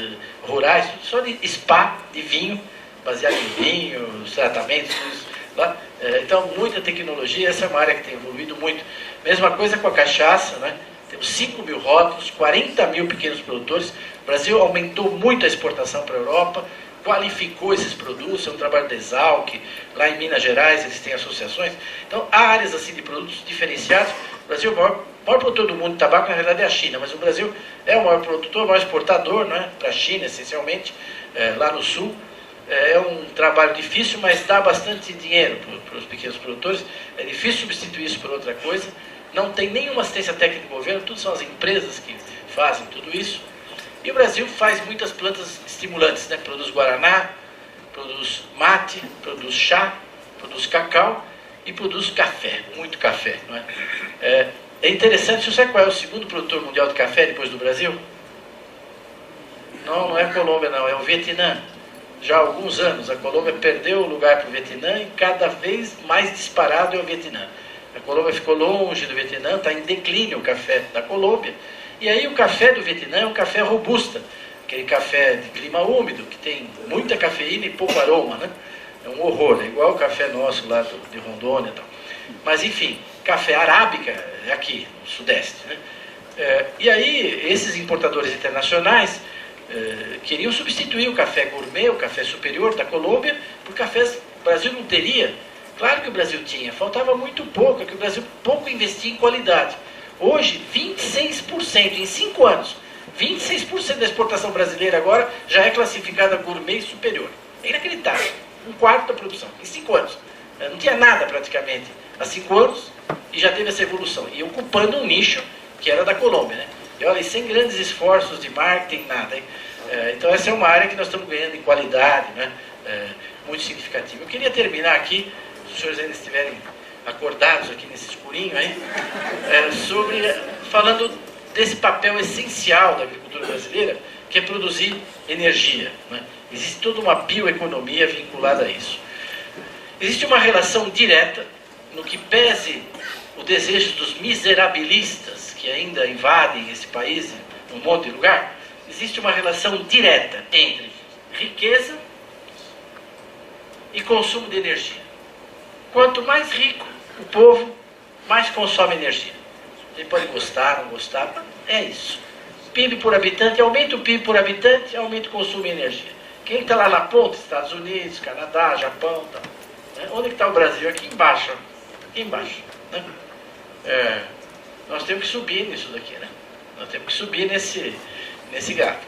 rurais, só de spa de vinho, baseado em vinho, os tratamentos, tudo isso. Lá. Então, muita tecnologia, essa é uma área que tem evoluído muito. Mesma coisa com a cachaça, né? Temos 5 mil rótulos, 40 mil pequenos produtores. O Brasil aumentou muito a exportação para a Europa, qualificou esses produtos, é um trabalho da Exalc, lá em Minas Gerais eles têm associações. Então, há áreas assim de produtos diferenciados. O Brasil é o maior produtor do mundo de tabaco, na realidade é a China, mas o Brasil é o maior produtor, o maior exportador, né, para a China, essencialmente, lá no sul. É um trabalho difícil, mas dá bastante dinheiro para os pequenos produtores. É difícil substituir isso por outra coisa. Não tem nenhuma assistência técnica do governo, tudo são as empresas que fazem tudo isso. E o Brasil faz muitas plantas estimulantes, né? Produz guaraná, produz mate, produz chá, produz cacau e produz café, muito café. Não é? É interessante, você sabe qual é o segundo produtor mundial de café depois do Brasil? Não é a Colômbia não, é o Vietnã. Já há alguns anos a Colômbia perdeu o lugar para o Vietnã e cada vez mais disparado é o Vietnã. A Colômbia ficou longe do Vietnã, está em declínio o café da Colômbia. E aí o café do Vietnã é um café robusta, aquele café de clima úmido, que tem muita cafeína e pouco aroma, né? É um horror, é igual o café nosso lá de Rondônia e tal. Mas enfim, café arábica é aqui, no Sudeste, né? E aí esses importadores internacionais queriam substituir o café gourmet, o café superior da Colômbia, por cafés que o Brasil não teria. Claro que o Brasil tinha, faltava muito pouco, é que o Brasil pouco investia em qualidade. Hoje, 26%, em 5 anos, 26% da exportação brasileira agora já é classificada gourmet e superior. É inacreditável. 1/4 da produção, em 5 anos. Não tinha nada praticamente há 5 anos e já teve essa evolução. E ocupando um nicho que era da Colômbia, né? E olha, sem grandes esforços de marketing, nada. Hein? Então essa é uma área que nós estamos ganhando em qualidade, né? Muito significativa. Eu queria terminar aqui os senhores ainda estiverem acordados aqui nesse escurinho aí, falando desse papel essencial da agricultura brasileira, que é produzir energia, né? Existe toda uma bioeconomia vinculada a isso. Existe uma relação direta, no que pese o desejo dos miserabilistas que ainda invadem esse país, num monte de lugar, existe uma relação direta entre riqueza e consumo de energia. Quanto mais rico o povo, mais consome energia. Você pode gostar, não gostar, mas é isso. PIB por habitante, aumenta o PIB por habitante, aumenta o consumo de energia. Quem está lá na ponta? Estados Unidos, Canadá, Japão, tá. Onde está o Brasil? Aqui embaixo. Aqui embaixo. Né? Nós temos que subir nisso daqui, né? Nós temos que subir nesse gráfico.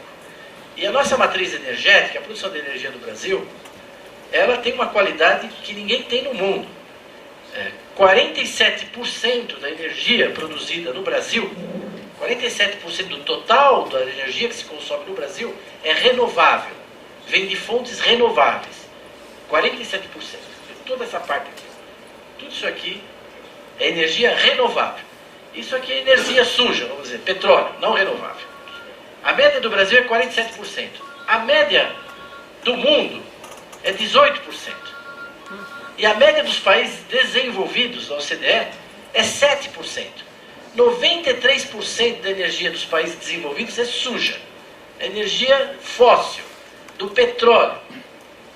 E a nossa matriz energética, a produção de energia do Brasil, ela tem uma qualidade que ninguém tem no mundo. 47% da energia produzida no Brasil, 47% do total da energia que se consome no Brasil é renovável. Vem de fontes renováveis. 47%. Toda essa parte aqui. Tudo isso aqui é energia renovável. Isso aqui é energia suja, vamos dizer, petróleo, não renovável. A média do Brasil é 47%. A média do mundo é 18%. E a média dos países desenvolvidos da OCDE é 7%. 93% da energia dos países desenvolvidos é suja. É energia fóssil, do petróleo.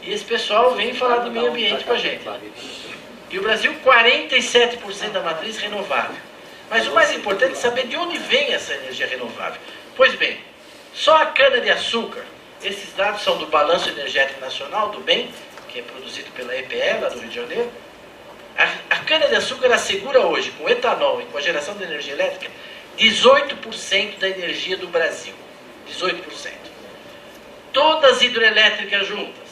E esse pessoal vem falar de meio ambiente com a gente. E o Brasil, 47% da matriz renovável. Mas o mais importante é saber de onde vem essa energia renovável. Pois bem, só a cana-de-açúcar, esses dados são do Balanço Energético Nacional, do BEM, que é produzido pela EPE, lá do Rio de Janeiro. A cana-de-açúcar assegura hoje, com etanol e com a geração de energia elétrica, 18% da energia do Brasil. 18%. Todas as hidrelétricas juntas,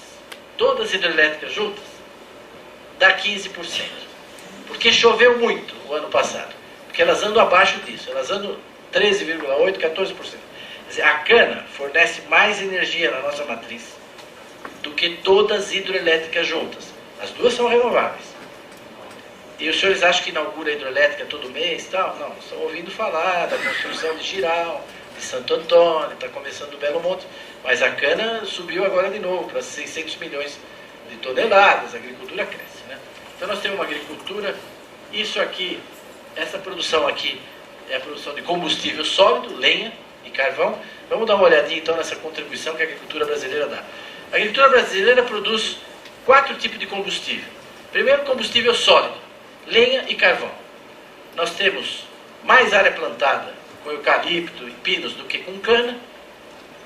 dá 15%. Porque choveu muito o ano passado. Porque elas andam abaixo disso. Elas andam 13,8%, 14%. Quer dizer, a cana fornece mais energia na nossa matriz do que todas as hidrelétricas juntas. As duas são renováveis. E os senhores acham que inaugura a hidrelétrica todo mês e tal? Não, estão ouvindo falar da construção de Giral, de Santo Antônio, está começando o Belo Monte. Mas a cana subiu agora de novo para 600 milhões de toneladas, a agricultura cresce, né? Então nós temos uma agricultura, isso aqui, essa produção aqui é a produção de combustível sólido, lenha e carvão. Vamos dar uma olhadinha então nessa contribuição que a agricultura brasileira dá. A agricultura brasileira produz 4 tipos de combustível. Primeiro, combustível sólido, lenha e carvão. Nós temos mais área plantada com eucalipto e pinos do que com cana,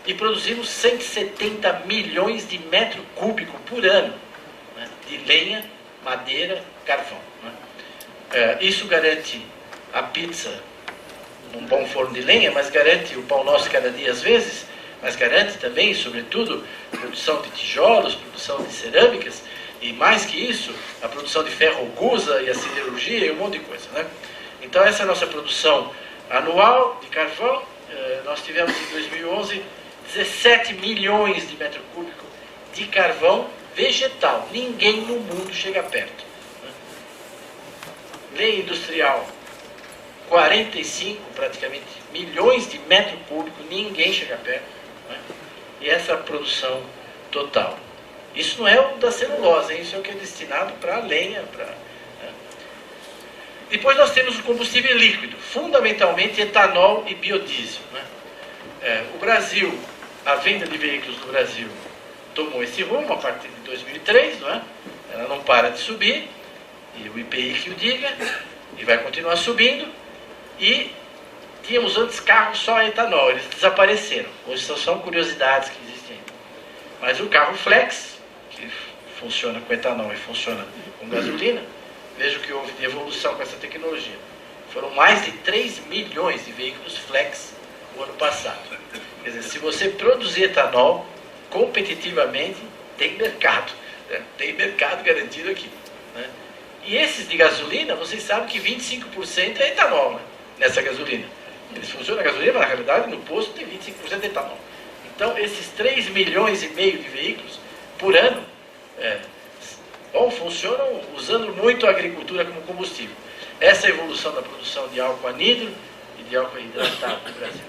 e produzimos 170 milhões de metros cúbicos por ano, né, de lenha, madeira, carvão. Né. Isso garante a pizza num bom forno de lenha, mas garante o pão nosso cada dia às vezes, mas garante também, sobretudo, produção de tijolos, produção de cerâmicas, e mais que isso, a produção de ferro-gusa e a siderurgia e um monte de coisa. Né. Então essa é a nossa produção anual de carvão. Nós tivemos em 2011 17 milhões de metros cúbicos de carvão vegetal. Ninguém no mundo chega perto. Né? Lenha industrial, 45 praticamente milhões de metros cúbicos, ninguém chega perto. Né? E essa produção total. Isso não é o da celulose, hein? Isso é o que é destinado para a lenha. Né? Depois nós temos o combustível líquido, fundamentalmente etanol e biodiesel. Né? O Brasil, a venda de veículos no Brasil tomou esse rumo a partir de 2003, não é? Ela não para de subir, e o IPI que o diga, e vai continuar subindo, e tínhamos antes carros só a etanol, eles desapareceram, hoje são curiosidades que existem ainda. Mas o carro flex, que funciona com etanol e funciona com gasolina, veja o que houve de evolução com essa tecnologia. Foram mais de 3 milhões de veículos flex no ano passado. Quer dizer, se você produzir etanol competitivamente, tem mercado. Né? Tem mercado garantido aqui. Né? E esses de gasolina, vocês sabem que 25% é etanol, né? Nessa gasolina. Eles funcionam a gasolina, mas na realidade no posto tem 25% de etanol. Então esses 3 milhões e meio de veículos por ano Bom, funcionam usando muito a agricultura como combustível. Essa é a evolução da produção de álcool anidro e de álcool hidratado no Brasil.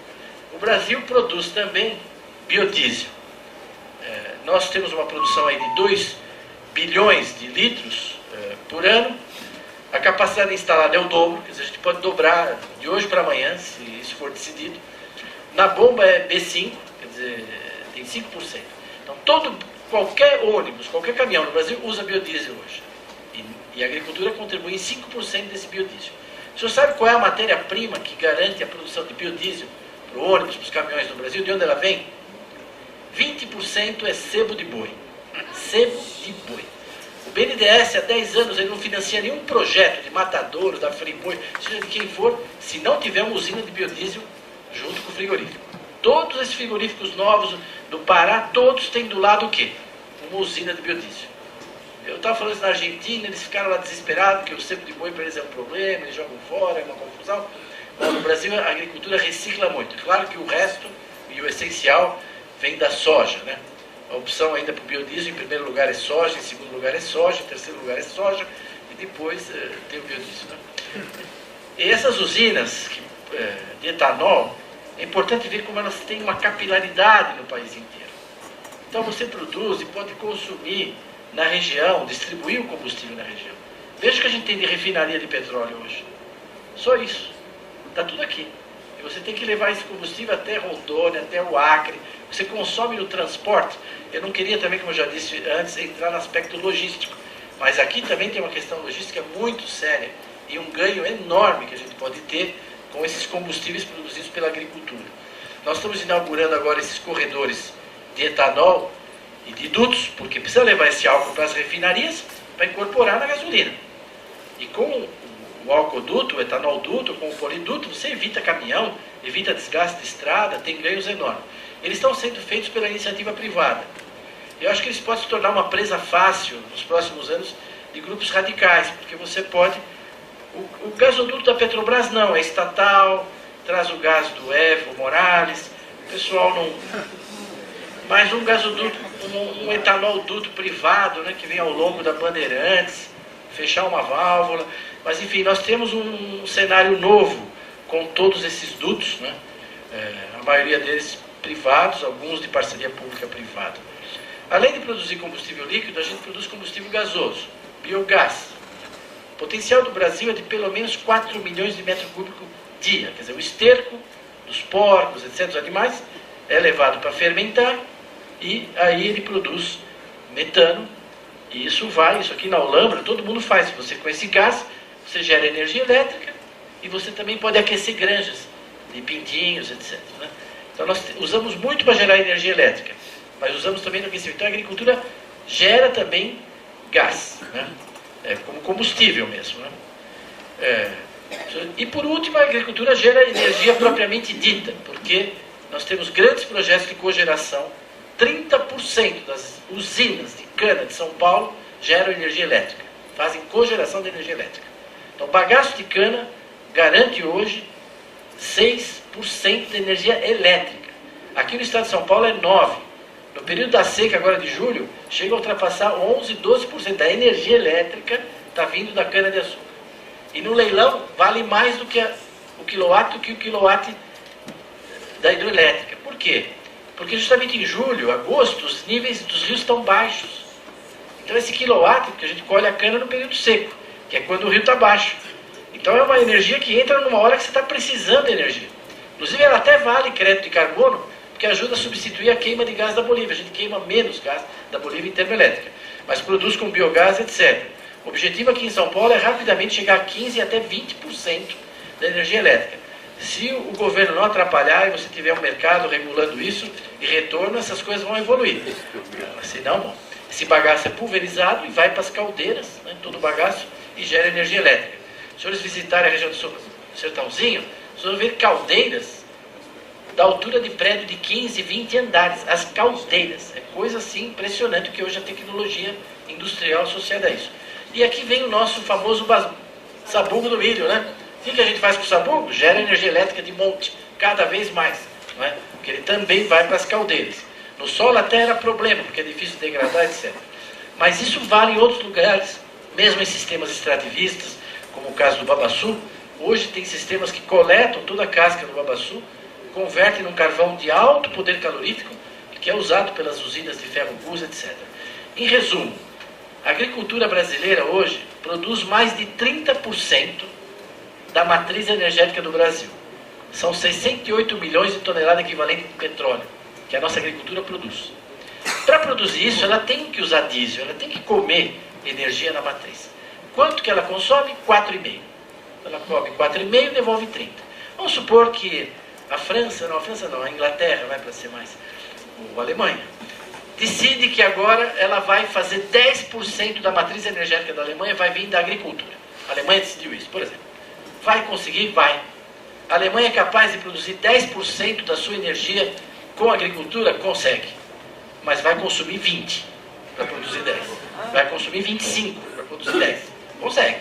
O Brasil produz também biodiesel. Nós temos uma produção aí de 2 bilhões de litros por ano. A capacidade instalada é o dobro, quer dizer, a gente pode dobrar de hoje para amanhã, se isso for decidido. Na bomba é B5, quer dizer, tem 5%. Então, qualquer ônibus, qualquer caminhão no Brasil usa biodiesel hoje. E a agricultura contribui em 5% desse biodiesel. O senhor sabe qual é a matéria-prima que garante a produção de biodiesel para o ônibus, para os caminhões no Brasil? De onde ela vem? 20% é sebo de boi. Sebo de boi. O BNDES, há 10 anos, ele não financia nenhum projeto de matadouro, da Friboi, seja de quem for, se não tiver uma usina de biodiesel junto com o frigorífico. Todos esses frigoríficos novos do Pará, todos têm do lado o quê? Uma usina de biodiesel. Eu estava falando isso na Argentina, eles ficaram lá desesperados, porque o sebo de boi para eles é um problema, eles jogam fora, é uma confusão. Mas no Brasil a agricultura recicla muito. Claro que o resto, e o essencial, vem da soja, né? A opção ainda para o biodiesel, em primeiro lugar é soja, em segundo lugar é soja, em terceiro lugar é soja, e depois tem o biodiesel. Né? E essas usinas de etanol, é importante ver como elas têm uma capilaridade no país inteiro. Então você produz e pode consumir na região, distribuir o combustível na região. Veja o que a gente tem de refinaria de petróleo hoje. Só isso. Está tudo aqui. E você tem que levar esse combustível até Rondônia, até o Acre. Você consome no transporte. Eu não queria também, como eu já disse antes, entrar no aspecto logístico. Mas aqui também tem uma questão logística muito séria e um ganho enorme que a gente pode ter com esses combustíveis produzidos pela agricultura. Nós estamos inaugurando agora esses corredores de etanol e de dutos, porque precisa levar esse álcool para as refinarias para incorporar na gasolina. E com o álcool-duto, o etanol-duto, com o poliduto, você evita caminhão, evita desgaste de estrada, tem ganhos enormes. Eles estão sendo feitos pela iniciativa privada. Eu acho que eles podem se tornar uma presa fácil nos próximos anos de grupos radicais, porque você pode... O gasoduto da Petrobras não, é estatal, traz o gás do Evo Morales, o pessoal não... Mas um gasoduto, um etanol-duto privado, né, que vem ao longo da Bandeirantes, fechar uma válvula. Mas, enfim, nós temos um cenário novo com todos esses dutos, né? A maioria deles privados, alguns de parceria pública-privada. Além de produzir combustível líquido, a gente produz combustível gasoso, biogás. O potencial do Brasil é de pelo menos 4 milhões de metros cúbicos dia. Quer dizer, o esterco dos porcos, etc., dos animais, é levado para fermentar e aí ele produz metano. E isso aqui na Alhambra, todo mundo faz. Você com esse gás, você gera energia elétrica e você também pode aquecer granjas de pintinhos, etc., né? Então nós usamos muito para gerar energia elétrica, mas usamos também no aquecimento. Então a agricultura gera também gás, né? Como combustível mesmo, né? E por último, a agricultura gera energia propriamente dita, porque nós temos grandes projetos de cogeração. 30% das usinas de cana de São Paulo geram energia elétrica, fazem cogeração de energia elétrica. Então, o bagaço de cana garante hoje 6% de energia elétrica. Aqui no estado de São Paulo é 9%. No período da seca, agora de julho, chega a ultrapassar 11%, 12% da energia elétrica está vindo da cana-de-açúcar. E no leilão vale mais do que o quilowatt da hidroelétrica. Por quê? Porque justamente em julho, agosto, os níveis dos rios estão baixos. Então esse quilowatt, porque a gente colhe a cana no período seco, que é quando o rio está baixo. Então é uma energia que entra numa hora que você está precisando de energia. Inclusive ela até vale crédito de carbono, porque ajuda a substituir a queima de gás da Bolívia. A gente queima menos gás da Bolívia em termoelétrica, mas produz com biogás, etc. O objetivo aqui em São Paulo é rapidamente chegar a 15% até 20% da energia elétrica. Se o governo não atrapalhar e você tiver um mercado regulando isso e retorno, essas coisas vão evoluir. Senão, bom, esse bagaço é pulverizado e vai para as caldeiras, né, todo o bagaço, e gera energia elétrica. Se os senhores visitarem a região do Sertãozinho, vocês vão ver caldeiras da altura de prédio de 15, 20 andares. As caldeiras. É coisa assim impressionante, porque hoje a tecnologia industrial associada a isso. E aqui vem o nosso famoso sabugo do milho, né? O que a gente faz com o sabugo? Gera energia elétrica de monte, cada vez mais, não é? Porque ele também vai para as caldeiras. No solo até era problema, porque é difícil degradar, etc. Mas isso vale em outros lugares, mesmo em sistemas extrativistas, como o caso do babaçu. Hoje tem sistemas que coletam toda a casca do babaçu, convertem num carvão de alto poder calorífico, que é usado pelas usinas de ferro-gusa, etc. Em resumo, a agricultura brasileira hoje produz mais de 30% da matriz energética do Brasil. São 68 milhões de toneladas equivalentes de petróleo que a nossa agricultura produz. Para produzir isso, ela tem que usar diesel, ela tem que comer energia na matriz. Quanto que ela consome? 4,5. Ela come 4,5 e devolve 30. Vamos supor que a Inglaterra, vai para ser mais, ou a Alemanha, decide que agora ela vai fazer 10% da matriz energética da Alemanha vai vir da agricultura. A Alemanha decidiu isso, por exemplo. Vai conseguir? Vai. A Alemanha é capaz de produzir 10% da sua energia com a agricultura? Consegue. Mas vai consumir 20 para produzir 10. Vai consumir 25 para produzir 10. Consegue.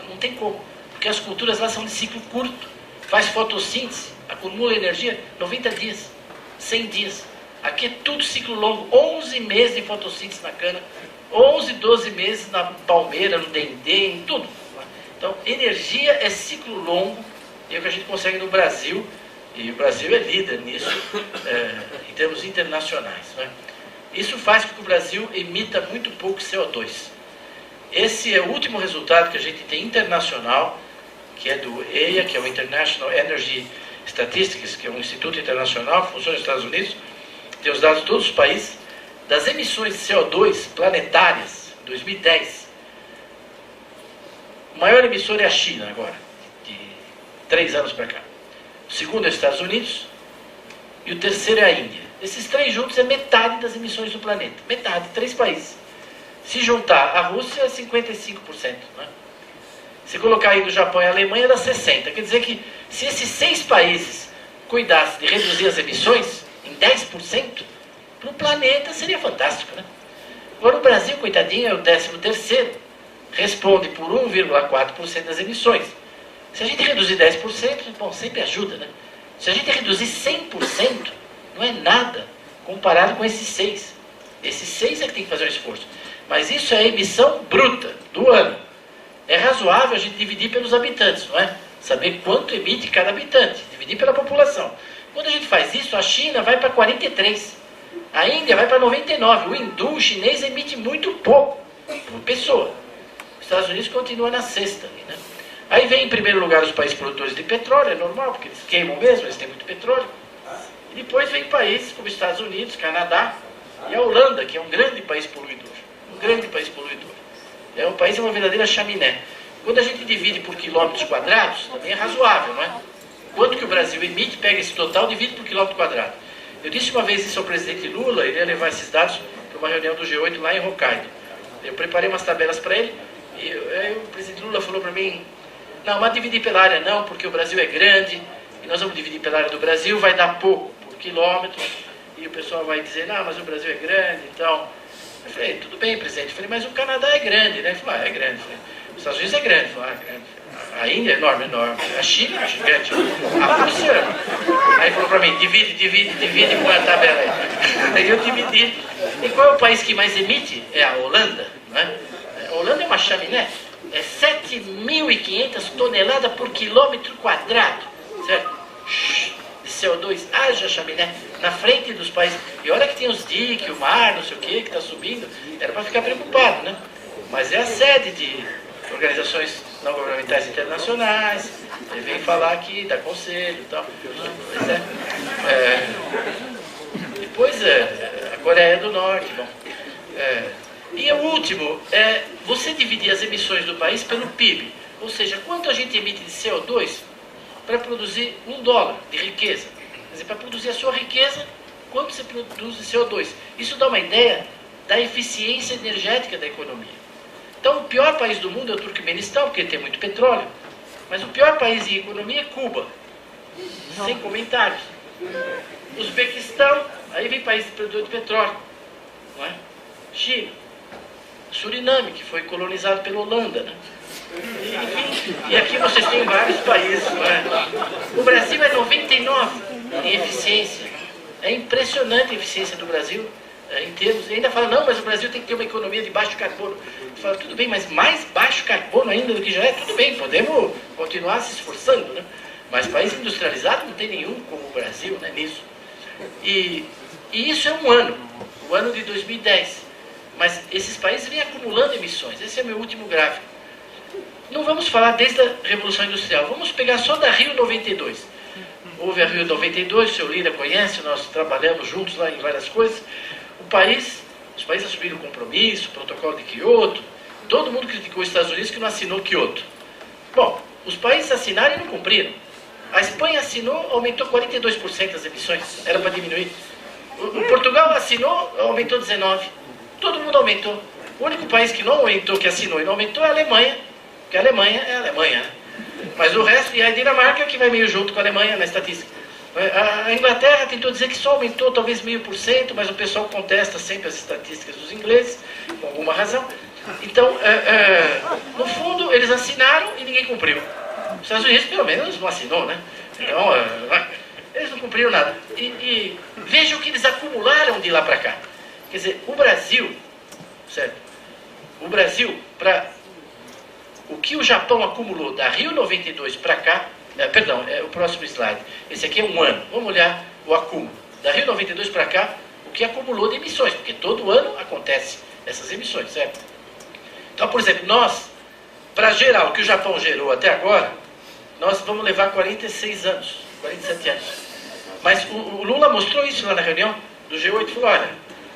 Não tem como. Porque as culturas lá são de ciclo curto. Faz fotossíntese, acumula energia 90 dias, 100 dias. Aqui é tudo ciclo longo. 11 meses de fotossíntese na cana, 11, 12 meses na palmeira, no dendê, em tudo. Então, energia é ciclo longo, e é o que a gente consegue no Brasil, e o Brasil é líder nisso, em termos internacionais. Né? Isso faz com que o Brasil emita muito pouco CO2. Esse é o último resultado que a gente tem internacional, que é do EIA, que é o International Energy Statistics, que é um instituto internacional, funciona nos Estados Unidos, tem os dados de todos os países, das emissões de CO2 planetárias, em 2010. O maior emissor é a China agora, de 3 anos para cá. O segundo é os Estados Unidos e o terceiro é a Índia. Esses 3 juntos é metade das emissões do planeta. Metade, 3 países. Se juntar a Rússia é 55%. Né? Se colocar aí do Japão e a Alemanha dá 60%. Quer dizer que se esses 6 países cuidassem de reduzir as emissões em 10%, para o planeta seria fantástico. Né? Agora o Brasil, coitadinho, é o 13º. Responde por 1,4% das emissões. Se a gente reduzir 10%, bom, sempre ajuda, né? Se a gente reduzir 100%, não é nada comparado com esses 6. Esses 6 é que tem que fazer um esforço. Mas isso é a emissão bruta do ano. É razoável a gente dividir pelos habitantes, não é? Saber quanto emite cada habitante, dividir pela população. Quando a gente faz isso, a China vai para 43. A Índia vai para 99. O hindu chinês emite muito pouco por pessoa. Os Estados Unidos continua na 6ª. Né? Aí vem em primeiro lugar os países produtores de petróleo, é normal, porque eles queimam mesmo, eles têm muito petróleo. E depois vem países como Estados Unidos, Canadá e a Holanda, que é um grande país poluidor. Um grande país poluidor. É um país, é uma verdadeira chaminé. Quando a gente divide por quilômetros quadrados, também é razoável, não é? Quanto que o Brasil emite, pega esse total, divide por quilômetro quadrado. Eu disse uma vez isso ao presidente Lula, ele ia levar esses dados para uma reunião do G8 lá em Hokkaido. Eu preparei umas tabelas para ele, e aí o presidente Lula falou para mim, não, mas dividir pela área não, porque o Brasil é grande, e nós vamos dividir pela área do Brasil, vai dar pouco por quilômetro, e o pessoal vai dizer, não, mas o Brasil é grande, então... Eu falei, tudo bem, presidente. Eu falei, mas o Canadá é grande, né? Ele falou, é grande. Eu falei, os Estados Unidos é grande. Eu falei, é grande. A Índia é enorme, enorme. A China é gigante. A Rússia... Aí falou para mim, divide com a tabela aí. Aí eu dividi. E qual é o país que mais emite? É a Holanda, né? A Holanda é uma chaminé. É 7.500 toneladas por quilômetro quadrado, certo? De CO2, haja chaminé, na frente dos países. E olha que tem os diques, o mar, não sei o que está subindo. Era para ficar preocupado, né? Mas é a sede de organizações não governamentais internacionais. Ele vem falar aqui, dá conselho e tal. Pois depois a Coreia do Norte, bom. E o último é você dividir as emissões do país pelo PIB. Ou seja, quanto a gente emite de CO2 para produzir $1 de riqueza. Quer dizer, para produzir a sua riqueza, quanto você produz de CO2. Isso dá uma ideia da eficiência energética da economia. Então, o pior país do mundo é o Turquemenistão, porque tem muito petróleo. Mas o pior país em economia é Cuba. Sem comentários. Uzbequistão, aí vem país produtor de petróleo. Não é? China. Suriname, que foi colonizado pela Holanda, né? E aqui vocês têm vários países, não é? O Brasil é 99 em eficiência. É impressionante a eficiência do Brasil. em termos, e ainda fala, não, mas o Brasil tem que ter uma economia de baixo carbono. Eu falo, tudo bem, mas mais baixo carbono ainda do que já é, tudo bem, podemos continuar se esforçando, né? Mas país industrializado não tem nenhum como o Brasil, né, nisso. E isso é um ano, o ano de 2010. Mas esses países vêm acumulando emissões. Esse é meu último gráfico. Não vamos falar desde a Revolução Industrial, vamos pegar só da Rio 92. Houve a Rio 92, o senhor Lira conhece, nós trabalhamos juntos lá em várias coisas. Os países assumiram o compromisso, o protocolo de Kyoto. Todo mundo criticou os Estados Unidos que não assinou Kyoto. Bom, os países assinaram e não cumpriram. A Espanha assinou, aumentou 42% as emissões, era para diminuir. O Portugal assinou, aumentou 19%. Todo mundo aumentou. O único país que não aumentou, que assinou e não aumentou é a Alemanha, porque a Alemanha é a Alemanha, né? Mas o resto, e a Dinamarca que vai meio junto com a Alemanha na estatística. A Inglaterra tentou dizer que só aumentou talvez 0,5%, mas o pessoal contesta sempre as estatísticas dos ingleses, com alguma razão. Então, no fundo, eles assinaram e ninguém cumpriu. Os Estados Unidos, pelo menos, não assinou, né? Então, eles não cumpriram nada. E vejam o que eles acumularam de lá para cá. Quer dizer, o Brasil, certo? O Brasil, o que o Japão acumulou da Rio 92 para cá, perdão, é o próximo slide. Esse aqui é um ano. Vamos olhar o acúmulo. Da Rio 92 para cá, o que acumulou de emissões, porque todo ano acontece essas emissões, certo? Então, por exemplo, nós, para gerar o que o Japão gerou até agora, nós vamos levar 46 anos, 47 anos. Mas o Lula mostrou isso lá na reunião do G8, falou, olha,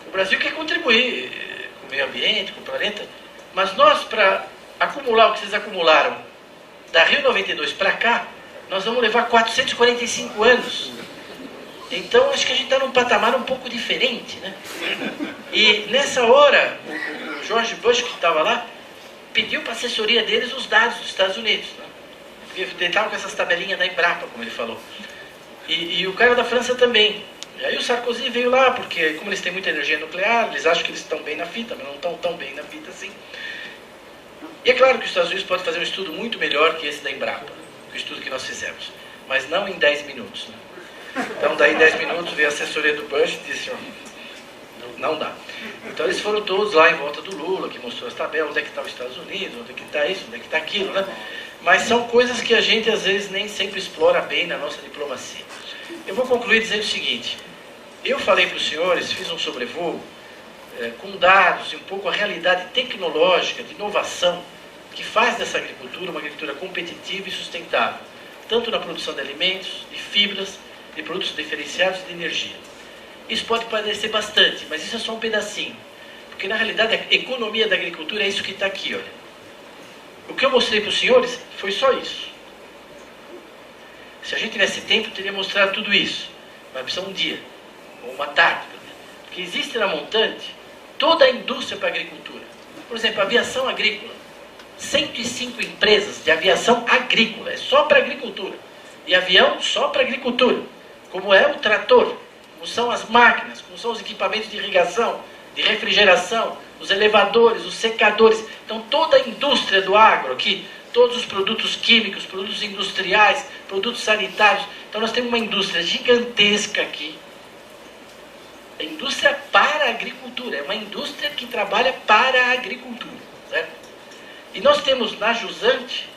o Brasil quer contribuir com o meio ambiente, com o planeta, mas nós, para acumular o que vocês acumularam da Rio 92 para cá, nós vamos levar 445 anos. Então, acho que a gente está num patamar um pouco diferente, né? E nessa hora, o George Bush, que estava lá, pediu para a assessoria deles os dados dos Estados Unidos, né? Porque ele estava com essas tabelinhas da Embrapa, como ele falou. E o cara da França também. E aí o Sarkozy veio lá, porque como eles têm muita energia nuclear, eles acham que eles estão bem na fita, mas não estão tão bem na fita assim. E é claro que os Estados Unidos podem fazer um estudo muito melhor que esse da Embrapa, que o estudo que nós fizemos, mas não em 10 minutos. Né? Então, daí 10 minutos, veio a assessoria do Bush e disse, não dá. Então, eles foram todos lá em volta do Lula, que mostrou as tabelas, onde é que está os Estados Unidos, onde é que está isso, onde é que está aquilo, né? Mas são coisas que a gente, às vezes, nem sempre explora bem na nossa diplomacia. Eu vou concluir dizendo o seguinte, eu falei para os senhores, fiz um sobrevoo, com dados e um pouco a realidade tecnológica, de inovação, que faz dessa agricultura uma agricultura competitiva e sustentável, tanto na produção de alimentos, de fibras, de produtos diferenciados e de energia. Isso pode parecer bastante, mas isso é só um pedacinho, porque na realidade a economia da agricultura é isso que está aqui, olha. O que eu mostrei para os senhores foi só isso. Se a gente tivesse tempo, teria mostrado tudo isso, mas precisa um dia, ou uma tarde, porque existe na montante toda a indústria para a agricultura. Por exemplo, a aviação agrícola. 105 empresas de aviação agrícola, é só para agricultura. E avião só para agricultura. Como é o trator, como são as máquinas, como são os equipamentos de irrigação, de refrigeração, os elevadores, os secadores. Então toda a indústria do agro aqui, todos os produtos químicos, produtos industriais, produtos sanitários. Então nós temos uma indústria gigantesca aqui. A indústria para a agricultura, é uma indústria que trabalha para a agricultura, certo? E nós temos na Jusante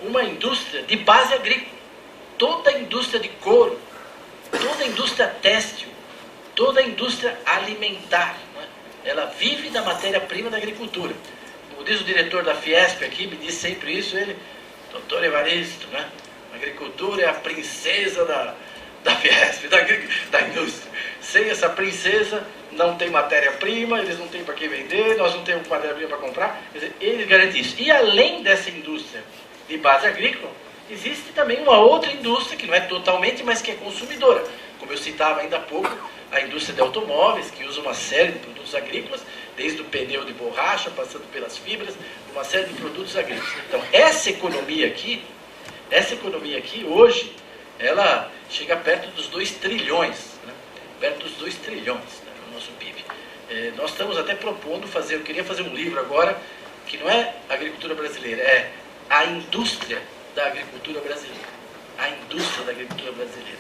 uma indústria de base agrícola. Toda a indústria de couro, toda a indústria têxtil, toda a indústria alimentar, né? Ela vive da matéria-prima da agricultura. Como diz o diretor da Fiesp aqui, me diz sempre isso, ele, doutor Evaristo, né? A agricultura é a princesa da Fiesp, da indústria. Sem essa princesa, não tem matéria-prima, eles não têm para quem vender, nós não temos matéria-prima para comprar. Quer dizer, eles garantem isso. E além dessa indústria de base agrícola, existe também uma outra indústria, que não é totalmente, mas que é consumidora. Como eu citava ainda há pouco, a indústria de automóveis, que usa uma série de produtos agrícolas, desde o pneu de borracha, passando pelas fibras, uma série de produtos agrícolas. Então, essa economia aqui, hoje, ela chega perto dos 2 trilhões, né? Perto dos 2 trilhões, né, no nosso PIB. Nós estamos até propondo fazer, eu queria fazer um livro agora, que não é agricultura brasileira, é a indústria da agricultura brasileira. A indústria da agricultura brasileira.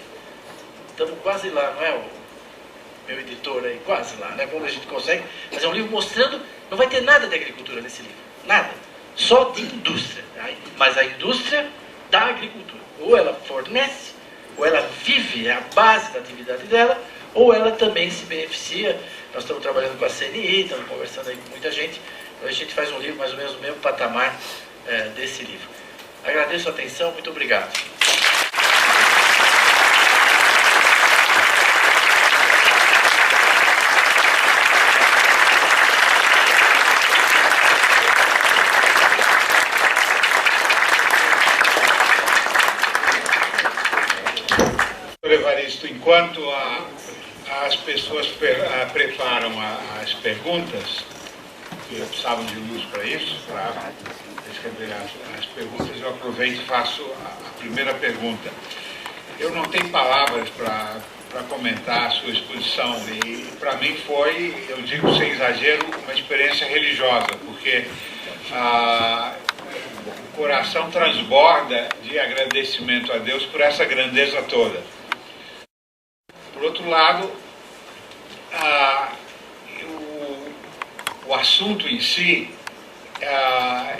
Estamos quase lá, não é? meu editor aí, quase lá, né? Quando a gente consegue fazer um livro mostrando, não vai ter nada de agricultura nesse livro, nada, só de indústria, mas a indústria da agricultura, ou ela fornece, ou ela vive, é a base da atividade dela, ou ela também se beneficia. Nós estamos trabalhando com a CNI, estamos conversando aí com muita gente, então a gente faz um livro mais ou menos no mesmo patamar desse livro. Agradeço a atenção, muito obrigado. Evaristo, enquanto as pessoas preparam as perguntas, que precisavam de luz para isso, para escrever as perguntas, eu aproveito e faço a primeira pergunta. Eu não tenho palavras para comentar a sua exposição, e para mim foi, eu digo sem exagero, uma experiência religiosa, porque o coração transborda de agradecimento a Deus por essa grandeza toda. Por outro lado, o assunto em si,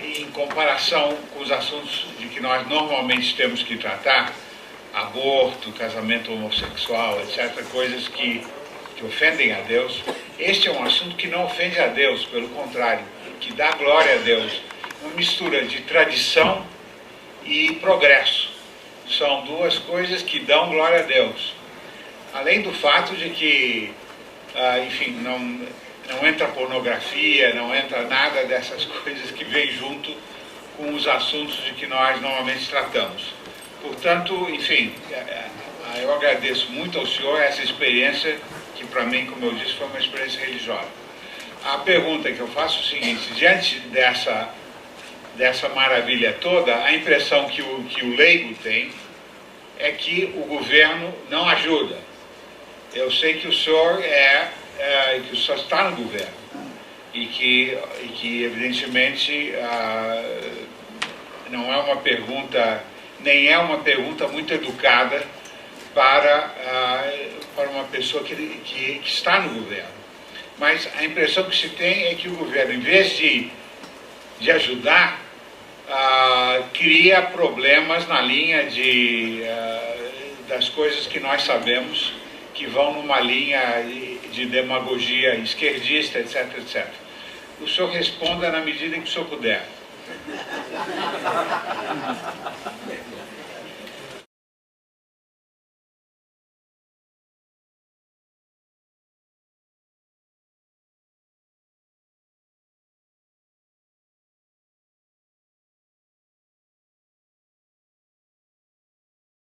em comparação com os assuntos de que nós normalmente temos que tratar, aborto, casamento homossexual, etc., coisas que ofendem a Deus, este é um assunto que não ofende a Deus, pelo contrário, que dá glória a Deus. Uma mistura de tradição e progresso. São duas coisas que dão glória a Deus. Além do fato de que, enfim, não entra pornografia, não entra nada dessas coisas que vem junto com os assuntos de que nós normalmente tratamos. Portanto, enfim, eu agradeço muito ao senhor essa experiência, que para mim, como eu disse, foi uma experiência religiosa. A pergunta que eu faço é o seguinte: diante dessa maravilha toda, a impressão que o leigo tem é que o governo não ajuda. Eu sei que o senhor que o senhor está no governo e que evidentemente não é uma pergunta, nem é uma pergunta muito educada para uma pessoa que está no governo. Mas a impressão que se tem é que o governo, em vez de ajudar, cria problemas na linha das coisas que nós sabemos que vão numa linha de demagogia esquerdista, etc, etc. O senhor responda na medida em que o senhor puder.